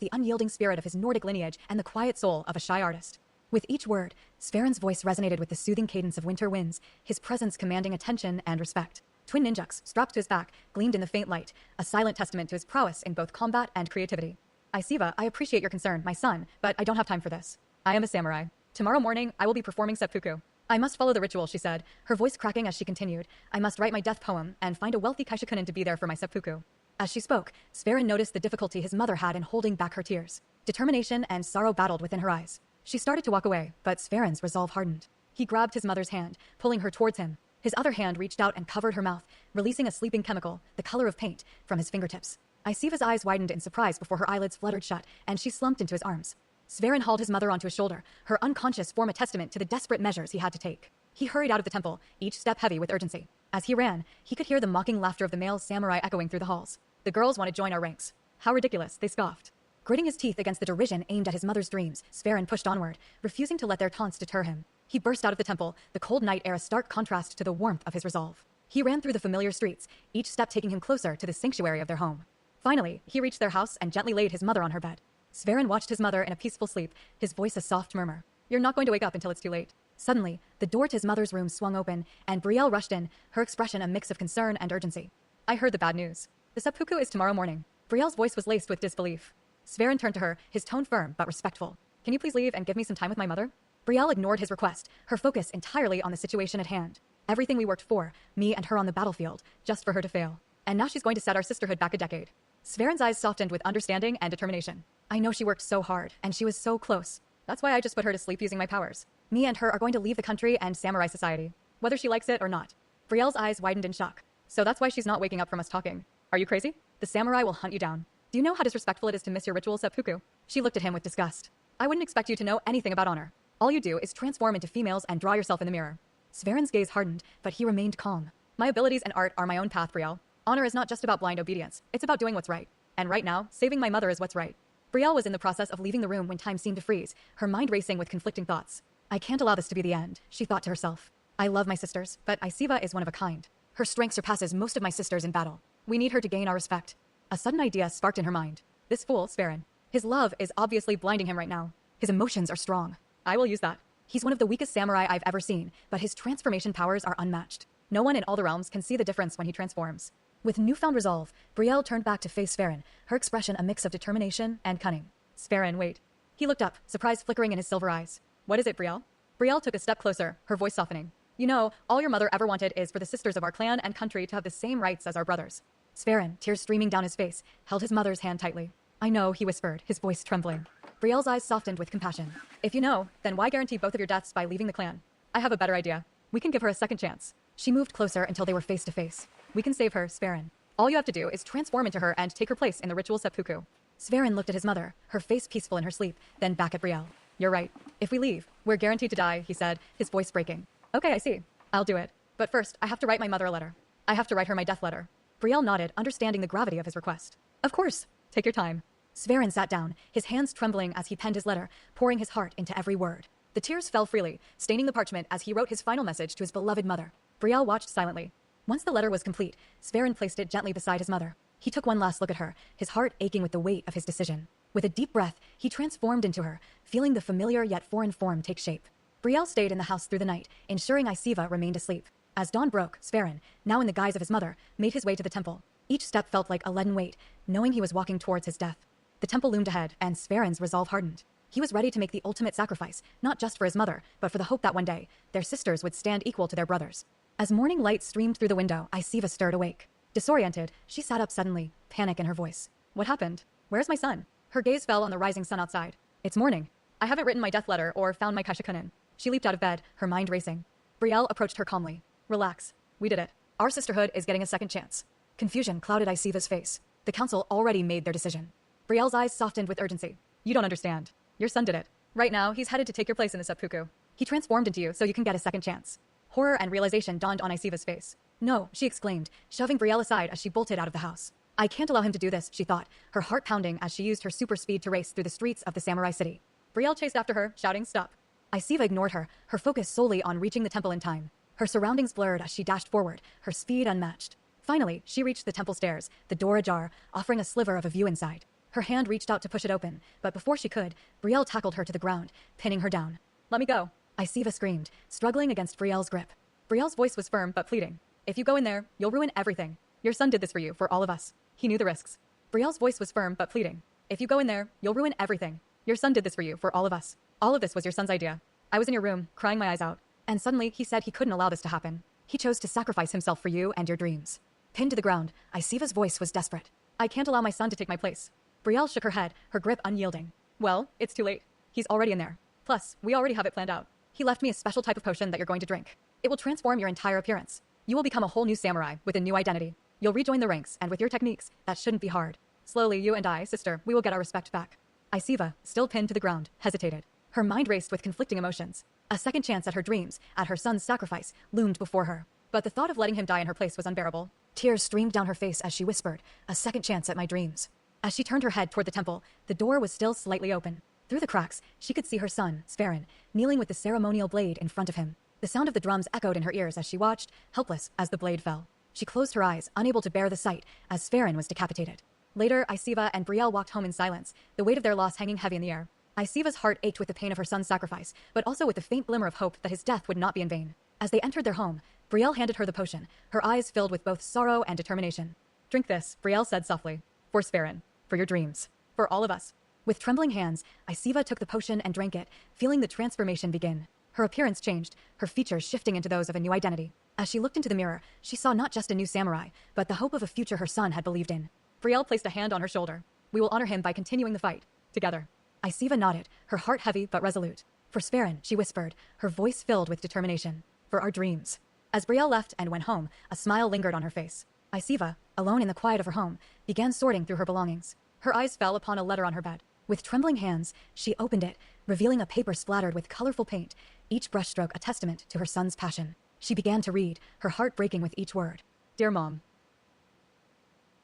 the unyielding spirit of his Nordic lineage and the quiet soul of a shy artist. With each word, Sverren's voice resonated with the soothing cadence of winter winds, his presence commanding attention and respect. Twin ninjuks, strapped to his back, gleamed in the faint light, a silent testament to his prowess in both combat and creativity. Siva, I appreciate your concern, my son, but I don't have time for this. I am a samurai. Tomorrow morning, I will be performing seppuku. I must follow the ritual, she said, her voice cracking as she continued. I must write my death poem and find a wealthy kaishikunin to be there for my seppuku. As she spoke, Sverren noticed the difficulty his mother had in holding back her tears. Determination and sorrow battled within her eyes. She started to walk away, but Sverren's resolve hardened. He grabbed his mother's hand, pulling her towards him. His other hand reached out and covered her mouth, releasing a sleeping chemical, the color of paint, from his fingertips. Siva's eyes widened in surprise before her eyelids fluttered shut, and she slumped into his arms. Sverren hauled his mother onto his shoulder, her unconscious form a testament to the desperate measures he had to take. He hurried out of the temple, each step heavy with urgency. As he ran, he could hear the mocking laughter of the male samurai echoing through the halls. The girls want to join our ranks. How ridiculous, they scoffed. Gritting his teeth against the derision aimed at his mother's dreams, Sverren pushed onward, refusing to let their taunts deter him. He burst out of the temple, the cold night air a stark contrast to the warmth of his resolve. He ran through the familiar streets, each step taking him closer to the sanctuary of their home. Finally, he reached their house and gently laid his mother on her bed. Sverren watched his mother in a peaceful sleep, his voice a soft murmur. You're not going to wake up until it's too late. Suddenly, the door to his mother's room swung open, and Brielle rushed in, her expression a mix of concern and urgency. I heard the bad news. The seppuku is tomorrow morning. Brielle's voice was laced with disbelief. Sverren turned to her, his tone firm but respectful. Can you please leave and give me some time with my mother? Brielle ignored his request, her focus entirely on the situation at hand. Everything we worked for, me and her on the battlefield, just for her to fail. And now she's going to set our sisterhood back a decade. Sverren's eyes softened with understanding and determination. I know she worked so hard, and she was so close. That's why I just put her to sleep using my powers. Me and her are going to leave the country and samurai society, whether she likes it or not. Brielle's eyes widened in shock. So that's why she's not waking up from us talking. Are you crazy? The samurai will hunt you down. Do you know how disrespectful it is to miss your ritual seppuku? She looked at him with disgust. I wouldn't expect you to know anything about honor. All you do is transform into females and draw yourself in the mirror. Sverren's gaze hardened, but he remained calm. My abilities and art are my own path, Brielle. Honor is not just about blind obedience. It's about doing what's right. And right now, saving my mother is what's right. Brielle was in the process of leaving the room when time seemed to freeze, her mind racing with conflicting thoughts. I can't allow this to be the end, she thought to herself. I love my sisters, but Siva is one of a kind. Her strength surpasses most of my sisters in battle. We need her to gain our respect. A sudden idea sparked in her mind. This fool, Sverren. His love is obviously blinding him right now. His emotions are strong. I will use that. He's one of the weakest samurai I've ever seen, but his transformation powers are unmatched. No one in all the realms can see the difference when he transforms. With newfound resolve, Brielle turned back to face Sverren, her expression a mix of determination and cunning. Sverren, wait. He looked up, surprise flickering in his silver eyes. What is it, Brielle? Brielle took a step closer, her voice softening. You know, all your mother ever wanted is for the sisters of our clan and country to have the same rights as our brothers. Sverren, tears streaming down his face, held his mother's hand tightly. I know, he whispered, his voice trembling. Brielle's eyes softened with compassion. If you know, then why guarantee both of your deaths by leaving the clan? I have a better idea. We can give her a second chance. She moved closer until they were face to face. We can save her, Sverren. All you have to do is transform into her and take her place in the ritual seppuku. Sverren looked at his mother, her face peaceful in her sleep, then back at Brielle. You're right. If we leave, we're guaranteed to die, he said, his voice breaking. Okay, I see. I'll do it. But first, I have to write my mother a letter. I have to write her my death letter. Brielle nodded, understanding the gravity of his request. Of course. Take your time. Sverren sat down, his hands trembling as he penned his letter, pouring his heart into every word. The tears fell freely, staining the parchment as he wrote his final message to his beloved mother. Brielle watched silently. Once the letter was complete, Sverren placed it gently beside his mother. He took one last look at her, his heart aching with the weight of his decision. With a deep breath, he transformed into her, feeling the familiar yet foreign form take shape. Brielle stayed in the house through the night, ensuring Siva remained asleep. As dawn broke, Sverren, now in the guise of his mother, made his way to the temple. Each step felt like a leaden weight, knowing he was walking towards his death. The temple loomed ahead, and Sverren's resolve hardened. He was ready to make the ultimate sacrifice, not just for his mother, but for the hope that one day, their sisters would stand equal to their brothers. As morning light streamed through the window, Siva stirred awake. Disoriented, she sat up suddenly, panic in her voice. What happened? Where's my son? Her gaze fell on the rising sun outside. It's morning. I haven't written my death letter or found my kaishikunin. She leaped out of bed, her mind racing. Brielle approached her calmly. Relax. We did it. Our sisterhood is getting a second chance. Confusion clouded Siva's face. The council already made their decision. Brielle's eyes softened with urgency. You don't understand. Your son did it. Right now, he's headed to take your place in the seppuku. He transformed into you so you can get a second chance. Horror and realization dawned on Isiva's face. No, she exclaimed, shoving Brielle aside as she bolted out of the house. I can't allow him to do this, she thought, her heart pounding as she used her super speed to race through the streets of the samurai city. Brielle chased after her, shouting, stop. Isiva ignored her, her focus solely on reaching the temple in time. Her surroundings blurred as she dashed forward, her speed unmatched. Finally, she reached the temple stairs, the door ajar, offering a sliver of a view inside. Her hand reached out to push it open, but before she could, Brielle tackled her to the ground, pinning her down. Let me go. Isiva screamed, struggling against Brielle's grip. Brielle's voice was firm but pleading. If you go in there, you'll ruin everything. Your son did this for you, for all of us. He knew the risks. Brielle's voice was firm but pleading. If you go in there, you'll ruin everything. Your son did this for you, for all of us. All of this was your son's idea. I was in your room, crying my eyes out. And suddenly, he said he couldn't allow this to happen. He chose to sacrifice himself for you and your dreams. Pinned to the ground, Isiva's voice was desperate. I can't allow my son to take my place. Brielle shook her head, her grip unyielding. Well, it's too late. He's already in there. Plus, we already have it planned out. He left me a special type of potion that you're going to drink. It will transform your entire appearance. You will become a whole new samurai with a new identity. You'll rejoin the ranks, and with your techniques, that shouldn't be hard. Slowly, you and I, sister, we will get our respect back. Isiva, still pinned to the ground, hesitated. Her mind raced with conflicting emotions. A second chance at her dreams, at her son's sacrifice, loomed before her. But the thought of letting him die in her place was unbearable. Tears streamed down her face as she whispered, a second chance at my dreams. As she turned her head toward the temple, the door was still slightly open. Through the cracks, she could see her son, Sverren, kneeling with the ceremonial blade in front of him. The sound of the drums echoed in her ears as she watched, helpless as the blade fell. She closed her eyes, unable to bear the sight, as Sverren was decapitated. Later, Isiva and Brielle walked home in silence, the weight of their loss hanging heavy in the air. Isiva's heart ached with the pain of her son's sacrifice, but also with the faint glimmer of hope that his death would not be in vain. As they entered their home, Brielle handed her the potion, her eyes filled with both sorrow and determination. Drink this, Brielle said softly. For Sverren. For your dreams. For all of us. With trembling hands, Isiva took the potion and drank it, feeling the transformation begin. Her appearance changed, her features shifting into those of a new identity. As she looked into the mirror, she saw not just a new samurai, but the hope of a future her son had believed in. Brielle placed a hand on her shoulder. We will honor him by continuing the fight. Together. Isiva nodded, her heart heavy but resolute. For Sverren, she whispered, her voice filled with determination. For our dreams. As Brielle left and went home, a smile lingered on her face. Isiva, alone in the quiet of her home, began sorting through her belongings. Her eyes fell upon a letter on her bed. With trembling hands, she opened it, revealing a paper splattered with colorful paint, each brushstroke a testament to her son's passion. She began to read, her heart breaking with each word. Dear Mom.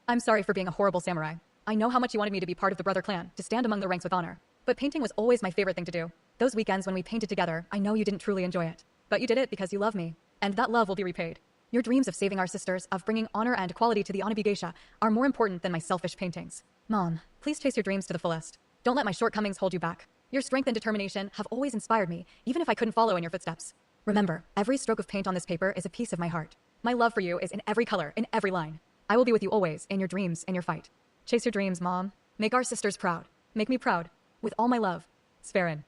I'm sorry for being a horrible samurai. I know how much you wanted me to be part of the brother clan, to stand among the ranks with honor. But painting was always my favorite thing to do. Those weekends when we painted together, I know you didn't truly enjoy it. But you did it because you love me. And that love will be repaid. Your dreams of saving our sisters, of bringing honor and equality to the Onna-Bugeisha, are more important than my selfish paintings. Mom, please chase your dreams to the fullest. Don't let my shortcomings hold you back. Your strength and determination have always inspired me, even if I couldn't follow in your footsteps. Remember, every stroke of paint on this paper is a piece of my heart. My love for you is in every color, in every line. I will be with you always, in your dreams, in your fight. Chase your dreams, Mom. Make our sisters proud. Make me proud. With all my love. Sverren.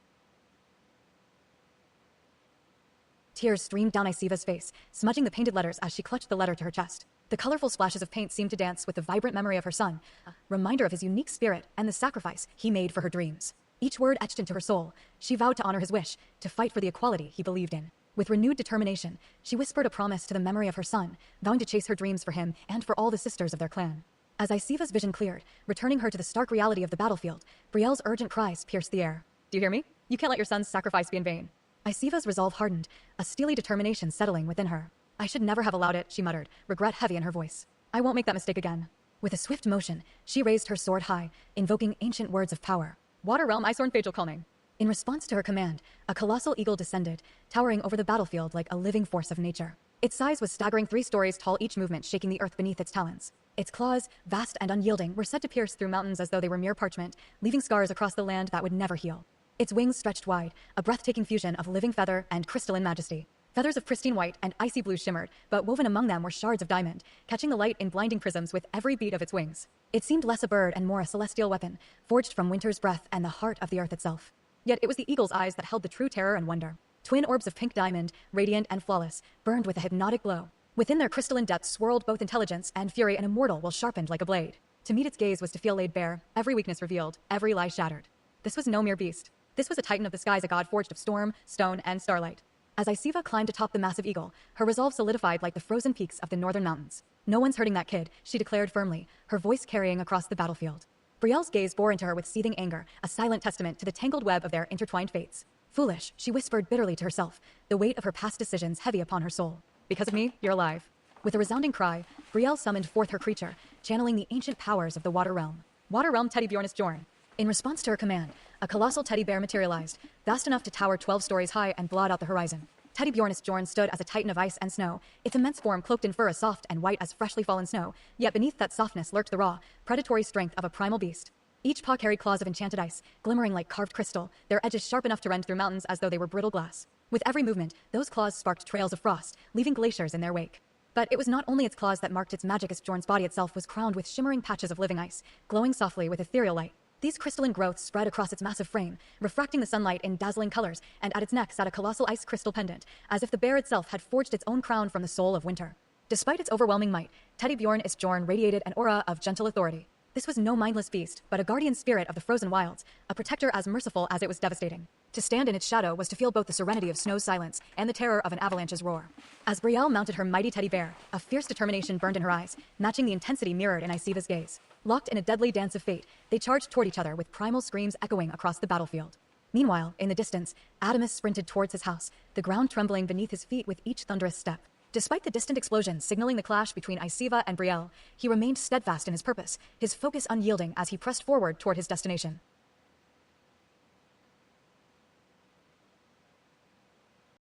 Tears streamed down Isiva's face, smudging the painted letters as she clutched the letter to her chest. The colorful splashes of paint seemed to dance with the vibrant memory of her son, a reminder of his unique spirit and the sacrifice he made for her dreams. Each word etched into her soul. She vowed to honor his wish, to fight for the equality he believed in. With renewed determination, she whispered a promise to the memory of her son, vowing to chase her dreams for him and for all the sisters of their clan. As Isiva's vision cleared, returning her to the stark reality of the battlefield, Brielle's urgent cries pierced the air. Do you hear me? You can't let your son's sacrifice be in vain. Isiva's resolve hardened, a steely determination settling within her. I should never have allowed it, she muttered, regret heavy in her voice. I won't make that mistake again. With a swift motion, she raised her sword high, invoking ancient words of power. Water realm Isorn Fagel calling. In response to her command, a colossal eagle descended, towering over the battlefield like a living force of nature. Its size was staggering 3 stories tall, each movement shaking the earth beneath its talons. Its claws, vast and unyielding, were said to pierce through mountains as though they were mere parchment, leaving scars across the land that would never heal. Its wings stretched wide, a breathtaking fusion of living feather and crystalline majesty. Feathers of pristine white and icy blue shimmered, but woven among them were shards of diamond, catching the light in blinding prisms with every beat of its wings. It seemed less a bird and more a celestial weapon, forged from winter's breath and the heart of the earth itself. Yet it was the eagle's eyes that held the true terror and wonder. Twin orbs of pink diamond, radiant and flawless, burned with a hypnotic glow. Within their crystalline depths swirled both intelligence and fury, and immortal while sharpened like a blade. To meet its gaze was to feel laid bare, every weakness revealed, every lie shattered. This was no mere beast. This was a titan of the skies, a god forged of storm, stone, and starlight. As Isiva climbed atop the massive eagle, her resolve solidified like the frozen peaks of the northern mountains. No one's hurting that kid, she declared firmly, her voice carrying across the battlefield. Brielle's gaze bore into her with seething anger, a silent testament to the tangled web of their intertwined fates. Foolish, she whispered bitterly to herself, the weight of her past decisions heavy upon her soul. Because of me, you're alive. With a resounding cry, Brielle summoned forth her creature, channeling the ancient powers of the Water Realm. Water Realm Teddy Bjornistbjorn. In response to her command, a colossal teddy bear materialized, vast enough to tower 12 stories high and blot out the horizon. Teddy Bjornistbjorn stood as a titan of ice and snow, its immense form cloaked in fur as soft and white as freshly fallen snow, yet beneath that softness lurked the raw, predatory strength of a primal beast. Each paw carried claws of enchanted ice, glimmering like carved crystal, their edges sharp enough to rend through mountains as though they were brittle glass. With every movement, those claws sparked trails of frost, leaving glaciers in their wake. But it was not only its claws that marked its Magicus-Bjorn's body itself was crowned with shimmering patches of living ice, glowing softly with ethereal light. These crystalline growths spread across its massive frame, refracting the sunlight in dazzling colors, and at its neck sat a colossal ice crystal pendant, as if the bear itself had forged its own crown from the soul of winter. Despite its overwhelming might, Teddy Bjornistbjorn radiated an aura of gentle authority. This was no mindless beast, but a guardian spirit of the frozen wilds, a protector as merciful as it was devastating. To stand in its shadow was to feel both the serenity of snow's silence and the terror of an avalanche's roar. As Brielle mounted her mighty teddy bear, a fierce determination burned in her eyes, matching the intensity mirrored in Isiva's gaze. Locked in a deadly dance of fate, they charged toward each other with primal screams echoing across the battlefield. Meanwhile, in the distance, Adamus sprinted towards his house, the ground trembling beneath his feet with each thunderous step. Despite the distant explosions signaling the clash between Isiva and Brielle, he remained steadfast in his purpose, his focus unyielding as he pressed forward toward his destination.